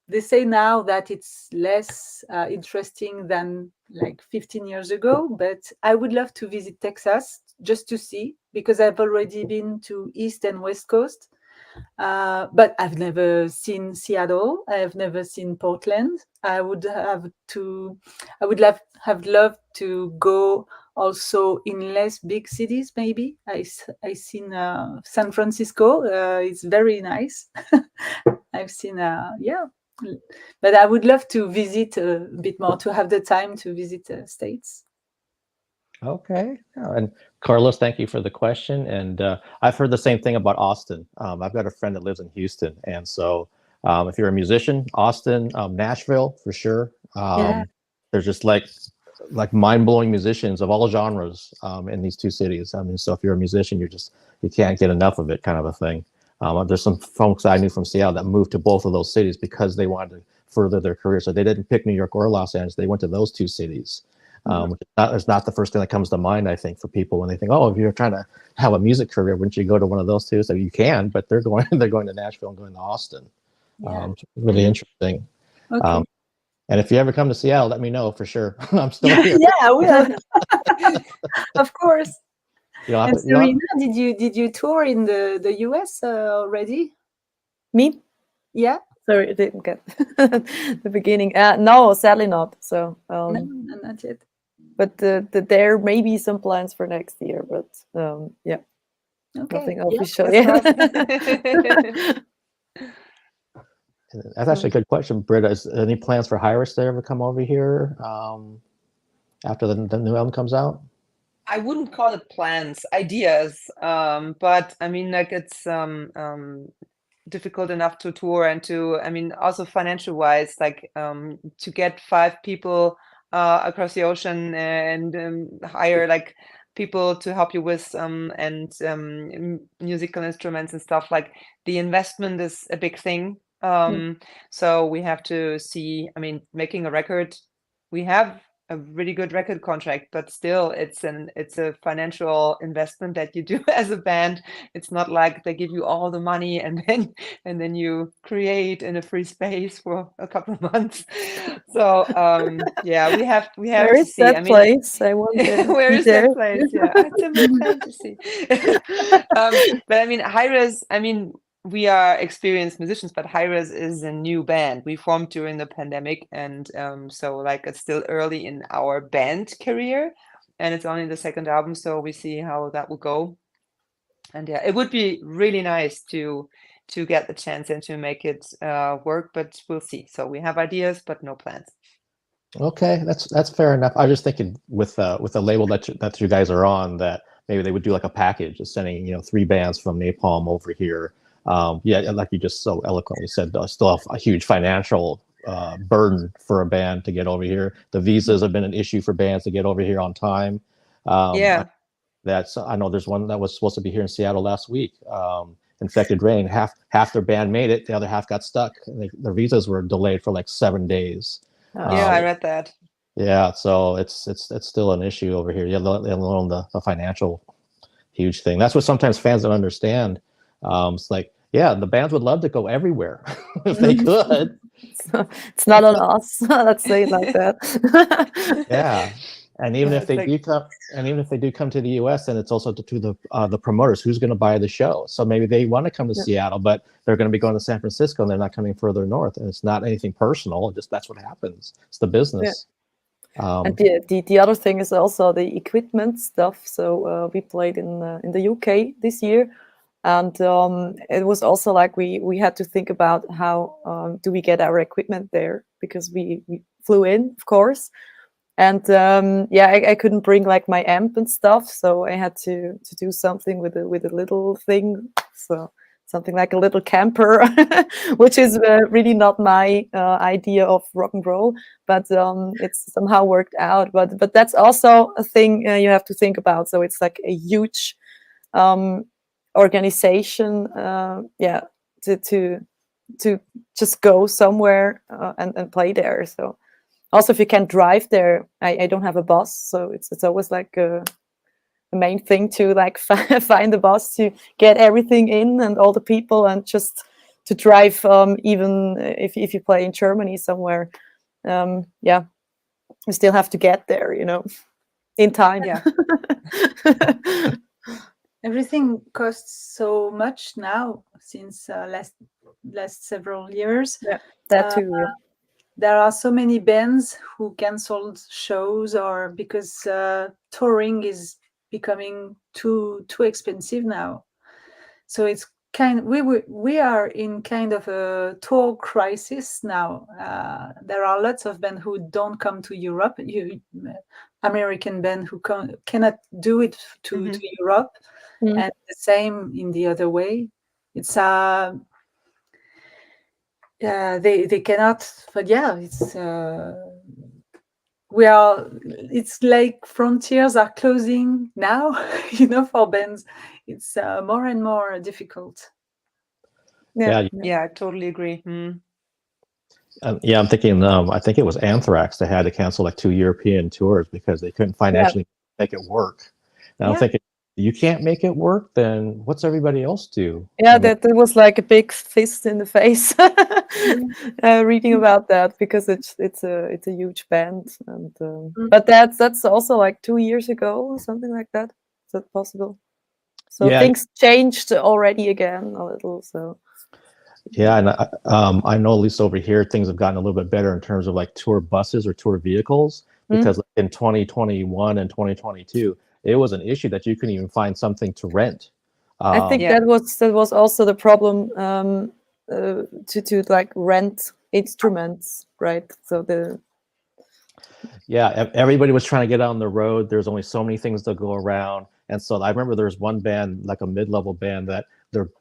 they say now that it's less interesting than like 15 years ago. But I would love to visit Texas just to see, because I've already been to East and West Coast. But I've never seen Seattle. I've never seen Portland. I would have loved to go also in less big cities. Maybe I seen San Francisco. It's very nice. I've seen but I would love to visit a bit more, to have the time to visit states. Okay. Yeah, and Carlos, thank you for the question. And I've heard the same thing about Austin. I've got a friend that lives in Houston, and so if you're a musician, Austin, Nashville for sure. Yeah. There's just like mind-blowing musicians of all genres in these two cities. I mean, so if you're a musician, you can't get enough of it, kind of a thing. There's some folks I knew from Seattle that moved to both of those cities because they wanted to further their career. So they didn't pick New York or Los Angeles. They went to those two cities. Which is not the first thing that comes to mind, I think, for people when they think, oh, if you're trying to have a music career, wouldn't you go to one of those two? So you can, but they're going to Nashville and going to Austin. Really interesting. Okay. And if you ever come to Seattle, let me know for sure. I'm still here. Yeah, I will. Of course. And You Seraina, did you tour in the US already? Me? Yeah. Sorry, I didn't get the beginning. No, sadly not. So No, not yet. but there may be some plans for next year, but yeah, nothing official yet. That's actually a good question, Britta. Is any plans for Hiraes to ever come over here after the new album comes out? I wouldn't call it plans, ideas, but I mean, like it's difficult enough to tour and to, I mean, also financial wise, like to get 5 people across the ocean and hire like people to help you with musical instruments and stuff, like the investment is a big thing. So we have to see, I mean, making a record, we have a really good record contract, but still it's a financial investment that you do as a band. It's not like they give you all the money and then you create in a free space for a couple of months. So yeah, we have Where to is see. that I mean, place? I want to where be is there. that place? Yeah, it's in my fantasy. But I mean, Hiraes, I mean, we are experienced musicians, but Hiraes is a new band. We formed during the pandemic, and so like it's still early in our band career, and it's only the second album, so we see how that will go. And yeah, it would be really nice to get the chance and to make it work, but we'll see. So we have ideas, but no plans. Okay, that's fair enough. I was just thinking with the label that you guys are on, that maybe they would do like a package of sending 3 bands from Napalm over here. Yeah, like you just so eloquently said, still have a huge financial burden for a band to get over here. The visas have been an issue for bands to get over here on time. Yeah. I know there's one that was supposed to be here in Seattle last week. Infected Rain, half their band made it, the other half got stuck. Their visas were delayed for like 7 days. Yeah, I read that. Yeah, so it's still an issue over here. Let alone the financial huge thing. That's what sometimes fans don't understand. It's like, yeah, the bands would love to go everywhere if they could. It's not on us. Let's say it like that. Yeah, and even if they do come to the U.S., then it's also to the promoters who's going to buy the show. So maybe they want to come to Seattle, but they're going to be going to San Francisco, and they're not coming further north. And it's not anything personal; just that's what happens. It's the business. And the other thing is also the equipment stuff. So we played in the UK this year, and it was also like we had to think about how do we get our equipment there, because we flew in, of course, and yeah, I couldn't bring like my amp and stuff, so I had to do something with a little thing, so something like a little camper, which is really not my idea of rock and roll, but it's somehow worked out. But that's also a thing you have to think about. So it's like a huge organization, yeah, to just go somewhere and play there. So also, if you can drive there, I don't have a bus, so it's always like the main thing to like find the bus to get everything in and all the people, and just to drive even if you play in Germany somewhere, yeah, you still have to get there, in time. Yeah. Everything costs so much now since last several years. Yeah, that too. Yeah. There are so many bands who canceled shows, or because touring is becoming too expensive now. So it's we are in kind of a tour crisis now. There are lots of bands who don't come to Europe. American band who cannot do it to Europe, and the same in the other way. It's they cannot. But yeah, it's it's like frontiers are closing now. For bands, it's more and more difficult. Yeah, I totally agree. Yeah, I'm thinking. I think it was Anthrax that had to cancel like 2 European tours because they couldn't financially make it work. And I'm thinking, you can't make it work, then what's everybody else do? Yeah, that was like a big fist in the face. Reading about that, because it's a huge band, and but that's also like 2 years ago or something like that. Is that possible? So things changed already again a little. So. Yeah, and I know at least over here things have gotten a little bit better in terms of like tour buses or tour vehicles, because in 2021 and 2022 it was an issue that you couldn't even find something to rent. I think that was also the problem, to like rent instruments, right? So everybody was trying to get on the road. There's only so many things to go around, and so I remember there was one band, like a mid-level band, that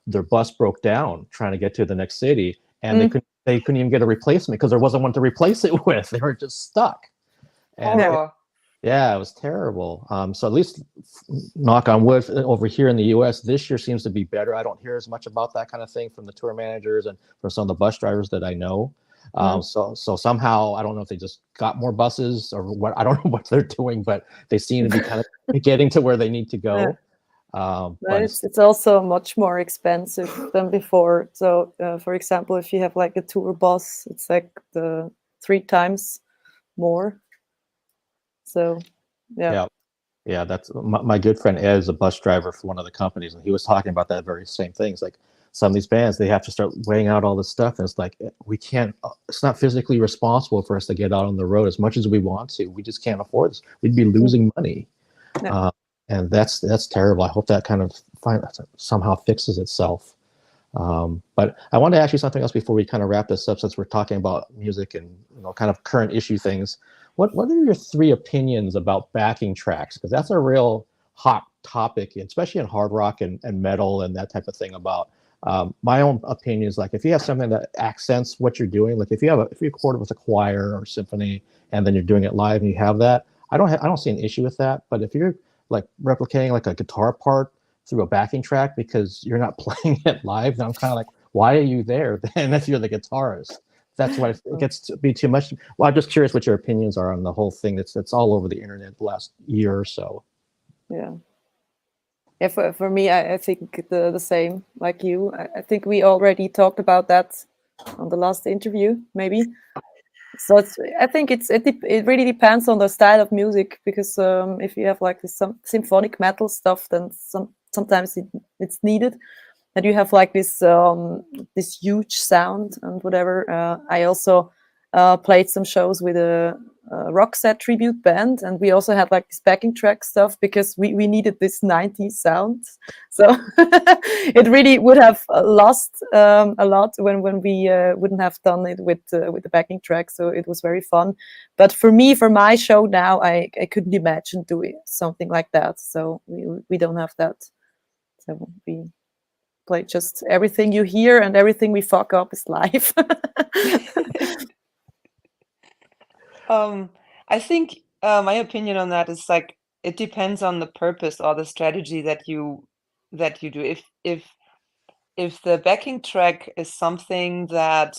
their bus broke down trying to get to the next city, and they couldn't even get a replacement because there wasn't one to replace it with. They were just stuck. And yeah, it was terrible. So at least, knock on wood, over here in the US this year seems to be better. I don't hear as much about that kind of thing from the tour managers and from some of the bus drivers that I know. So somehow, I don't know if they just got more buses or what. I don't know what they're doing, but they seem to be kind of getting to where they need to go. But it's also much more expensive than before. So for example, if you have like a tour bus, it's like 3 times more. So yeah, that's my good friend Ed is a bus driver for one of the companies, and he was talking about that very same thing. It's like some of these bands, they have to start weighing out all this stuff, and it's like, we can't, it's not physically responsible for us to get out on the road as much as we want to. We just can't afford this. We'd be losing money. And that's terrible. I hope that kind of somehow fixes itself. But I want to ask you something else before we kind of wrap this up, since we're talking about music and kind of current issue things. What are your 3 opinions about backing tracks? Because that's a real hot topic, especially in hard rock and metal and that type of thing. About my own opinion is, like, if you have something that accents what you're doing, like if you record it with a choir or symphony and then you're doing it live and you have that, I don't see an issue with that. But if you're like replicating like a guitar part through a backing track because you're not playing it live, then I'm kind of like, why are you there then if you're the guitarist? That's why it gets to be too much. Well, I'm just curious what your opinions are on the whole thing that's all over the internet the last year or so. Yeah, for me, I think the same like you. I think we already talked about that on the last interview, maybe. So I think it really depends on the style of music, because if you have like some symphonic metal stuff, then sometimes it's needed. And you have like this huge sound and whatever. I also played some shows with a Roxette tribute band, and we also had like this backing track stuff because we needed this 90s sound. So it really would have lost a lot when we wouldn't have done it with the backing track. So it was very fun. But for me, for my show now, I couldn't imagine doing something like that. So we don't have that. So we play just everything you hear, and everything we fuck up is live. I think my opinion on that is, like, it depends on the purpose or the strategy that you do. If the backing track is something that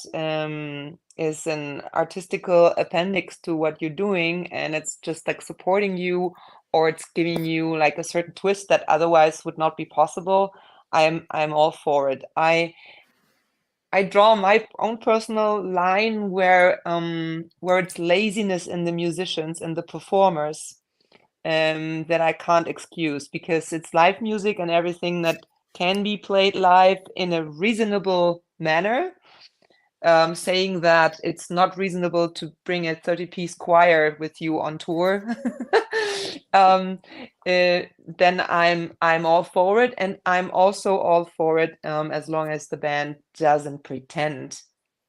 is an artistical appendix to what you're doing, and it's just like supporting you, or it's giving you like a certain twist that otherwise would not be possible, I'm all for it. I draw my own personal line where it's laziness in the musicians and the performers that I can't excuse, because it's live music and everything that can be played live in a reasonable manner saying that it's not reasonable to bring a 30-piece choir with you on tour, then I'm all for it, and I'm also all for it as long as the band doesn't pretend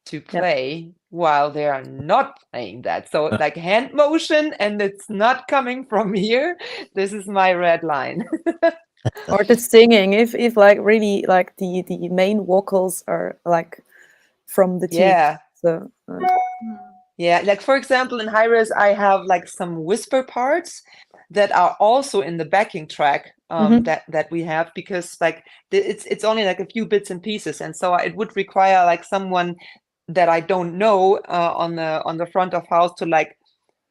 to play while they are not playing that. So like hand motion, and it's not coming from here. This is my red line. Or the singing, if like really like the main vocals are like from the team. Yeah. So yeah, like for example, in Hiraes, I have like some whisper parts that are also in the backing track that we have, because like it's only like a few bits and pieces, and so it would require like someone that I don't know on the front of house to like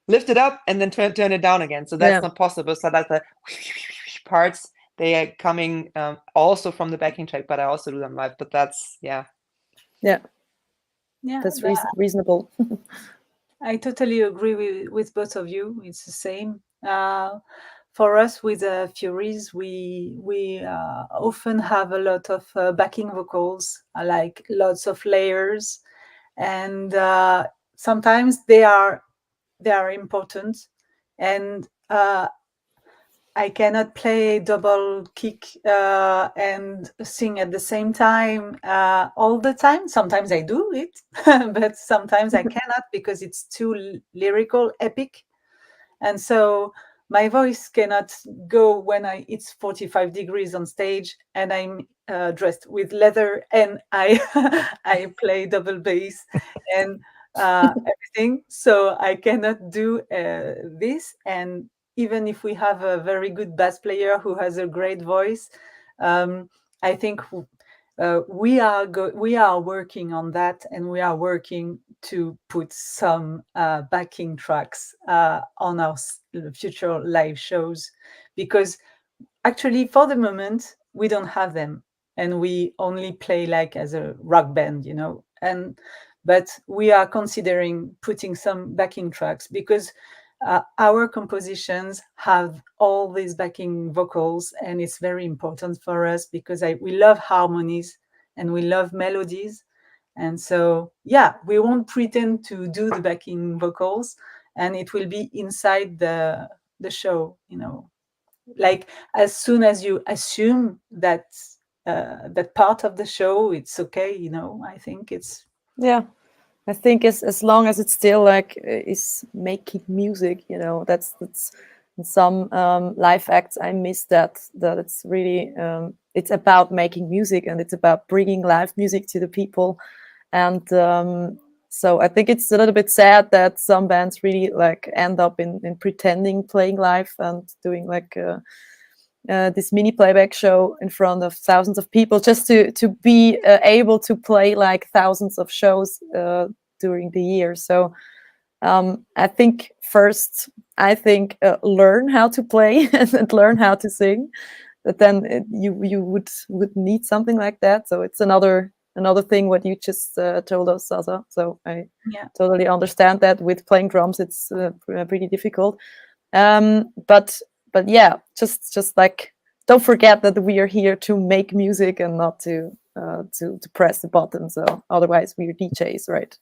lift it up and then turn it down again. So that's not possible. So that's the parts, they are coming also from the backing track, but I also do them live. But that's that's reasonable. I totally agree with both of you. It's the same. For us with Furies, we often have a lot of backing vocals, like lots of layers, and sometimes they are important, and I cannot play double kick and sing at the same time all the time. Sometimes I do it, but sometimes I cannot because it's too lyrical, epic. And so my voice cannot go when it's 45 degrees on stage and I'm dressed with leather and I I play double bass and everything. So I cannot do this. And even if we have a very good bass player who has a great voice, I think we are working on that, and we are working to put some backing tracks on our future live shows, because actually for the moment we don't have them, and we only play like as a rock band, but we are considering putting some backing tracks, because our compositions have all these backing vocals, and it's very important for us because we love harmonies and we love melodies. And so, we won't pretend to do the backing vocals, and it will be inside the show, like as soon as you assume that that part of the show, it's okay, I think it's I think as long as it's still like is making music, that's in some live acts I miss that it's really it's about making music, and it's about bringing live music to the people. And so I think it's a little bit sad that some bands really like end up in pretending playing live and doing like this mini playback show in front of thousands of people just to be able to play like thousands of shows during the year. So I think first, learn how to play and learn how to sing. But then you would need something like that. So it's another thing what you just told us, Zaza. So I totally understand that with playing drums it's pretty difficult. But yeah, just like don't forget that we are here to make music and not to press the button. So otherwise we're DJs, right?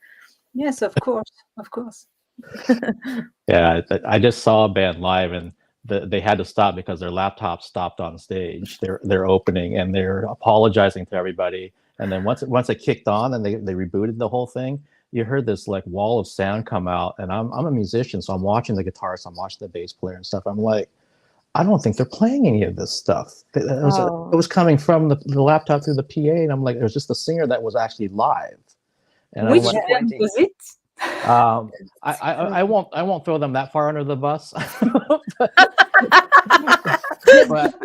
Yes, of course. Yeah, I just saw a band live, and they had to stop because their laptop stopped on stage. They're opening, and they're apologizing to everybody. And then once it kicked on and they rebooted the whole thing, you heard this like wall of sound come out. And I'm a musician, so I'm watching the guitarist, I'm watching the bass player and stuff. I'm like, I don't think they're playing any of this stuff. It was coming from the laptop through the PA, and I'm like, there's just a singer that was actually live. And which band was it? I won't throw them that far under the bus. but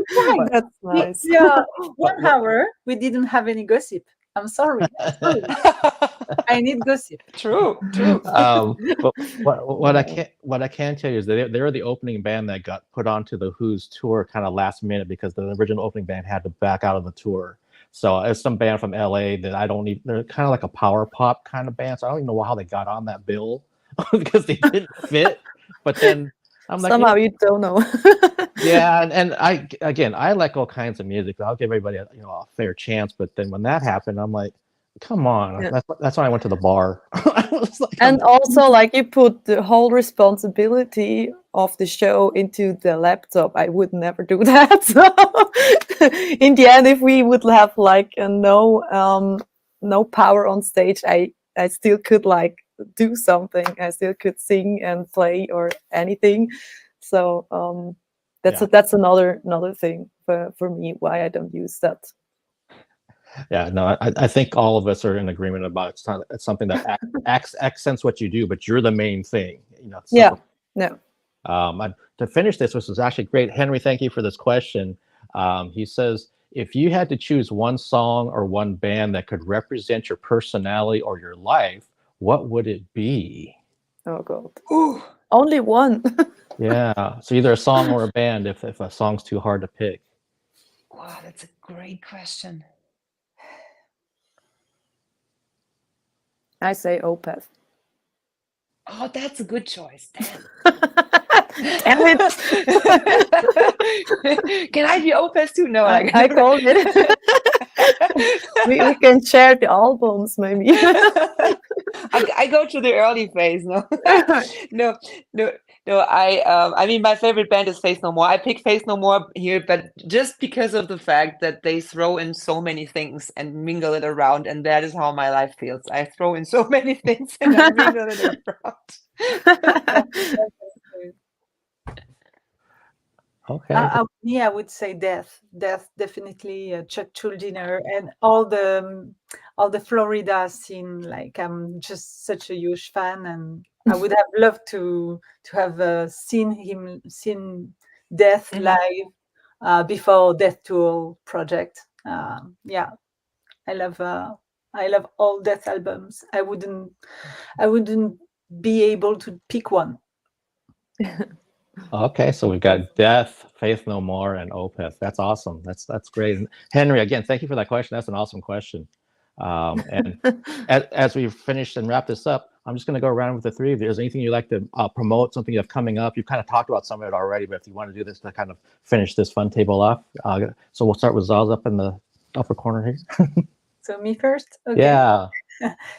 that's nice. Yeah, 1 hour we didn't have any gossip. I'm sorry. I need gossip. True. But what I can tell you is that they're the opening band that got put onto the Who's tour kind of last minute, because the original opening band had to back out of the tour. So it's some band from LA that they're kind of like a power pop kind of band. So I don't even know how they got on that bill because they didn't fit. But then I'm like, somehow you don't know. Yeah, and I like all kinds of music. I'll give everybody a fair chance. But then when that happened, I'm like, Come on, Yeah. that's when I went to the bar. I was like, And also, like, you put the whole responsibility of the show into the laptop. I would never do that. So in the end, if we would have like no power on stage, I still could like do something. I still could sing and play or anything. So that's another thing for me why I don't use that. Yeah, no, I think all of us are in agreement about it's something that accents what you do, but you're the main thing. You know. Yeah. No. To finish this was actually great. Henry, thank you for this question. He says, if you had to choose one song or one band that could represent your personality or your life, what would it be? Oh God. Ooh. Only one. Yeah. So either a song or a band if a song's too hard to pick. Wow, that's a great question. I say Opeth. Oh, that's a good choice. Damn. Damn it. Can I be Opeth too? No, I called it. we can share the albums, maybe. I go to the early phase. No. I mean, my favorite band is Faith No More. I picked Faith No More here, but just because of the fact that they throw in so many things and mingle it around, and that is how my life feels. I throw in so many things and I mingle it around. Okay. I would say Death. Death, definitely. Chuck Schuldiner and all the Florida scene. Like, I'm just such a huge fan, and I would have loved to have seen Death live before Death Tool project. Yeah, I love all Death albums. I wouldn't be able to pick one. Okay, so we've got Death, Faith No More, and Opeth. That's awesome. That's great. And Henry, again, thank you for that question. That's an awesome question. And as we finish and wrap this up, I'm just going to go around with the three of you. Is there anything you'd like to promote, something you have coming up? You've kind of talked about some of it already, but if you want to do this to kind of finish this fun table off, so we'll start with Zaza up in the upper corner here. So me first? Okay. Yeah.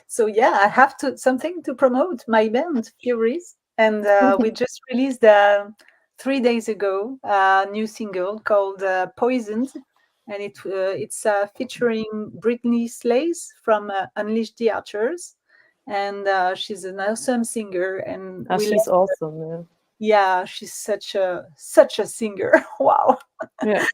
So yeah, I have something to promote, my band, Furies. And we just released 3 days ago a new single called Poisoned. And it's featuring Brittany Slays from Unleash the Archers. And she's an awesome singer. And she's awesome. Yeah, she's such a singer. Wow. Yeah.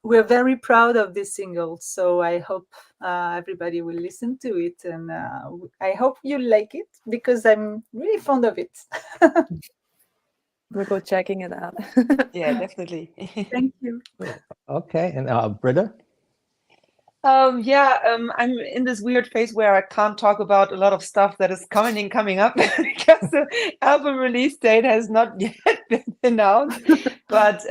We're very proud of this single, so I hope everybody will listen to it, and I hope you like it because I'm really fond of it. We'll go checking it out. Yeah, definitely. Thank you. Okay, and Britta? I'm in this weird phase where I can't talk about a lot of stuff that is coming up because the album release date has not yet been announced. But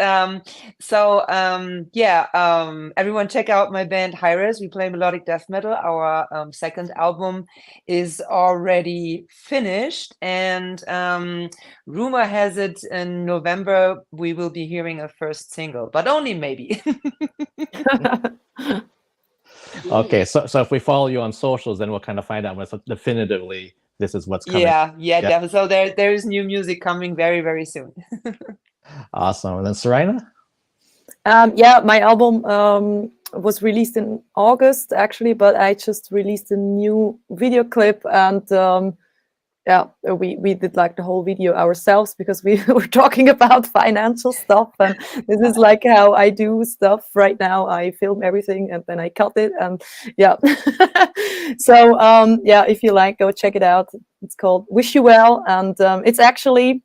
everyone check out my band Hiraes. We play melodic death metal. Our second album is already finished, and rumor has it in November we will be hearing a first single, but only maybe. Okay, so if we follow you on socials, then we'll kind of find out definitively this is what's coming. Yeah, definitely. So there is new music coming very, very soon. Awesome. And then Seraina? My album was released in August actually, but I just released a new video clip, and we did like the whole video ourselves because we were talking about financial stuff, and this is like how I do stuff right now. I film everything and then I cut it, and so if you like, go check it out. It's called Wish You Well, and it's actually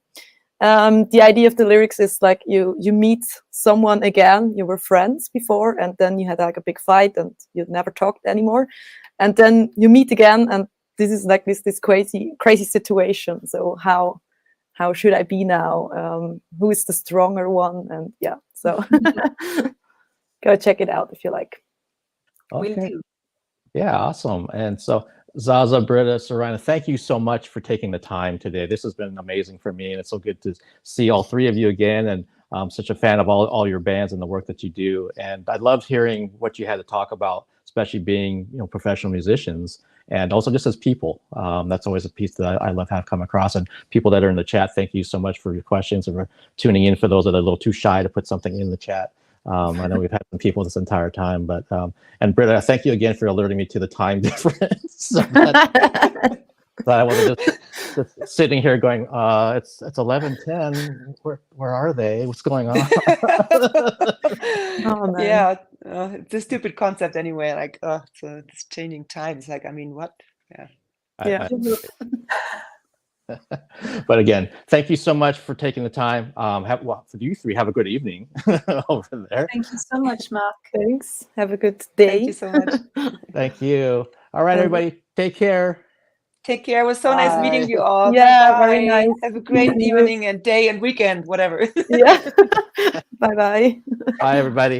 the idea of the lyrics is like you meet someone again, you were friends before, and then you had like a big fight and you never talked anymore, and then you meet again, and this is like this crazy situation. So how should I be now? Who is the stronger one? And so go check it out if you like. Okay. Will do. Yeah, awesome. And so Zaza, Britta, Seraina, thank you so much for taking the time today. This has been amazing for me, and it's so good to see all three of you again. And I'm such a fan of all your bands and the work that you do. And I loved hearing what you had to talk about especially being professional musicians, and also just as people. That's always a piece that I love have come across. And people that are in the chat, thank you so much for your questions and for tuning in. For those that are a little too shy to put something in the chat, I know we've had some people this entire time, but and Britta, thank you again for alerting me to the time difference. So that I wasn't just sitting here going, it's 11:10. Where are they? What's going on? Oh, man. Yeah, it's a stupid concept anyway. Like, so it's changing times. Like, I mean, what? Yeah. But again, thank you so much for taking the time. For you three, have a good evening over there. Thank you so much, Mark. Thanks. Have a good day. Thank you so much. Thank you. All right, everybody, take care. Take care. It was so nice meeting you all. Yeah, Bye. very nice. Have a great evening and day and weekend, whatever. Yeah. Bye-bye. Bye, everybody.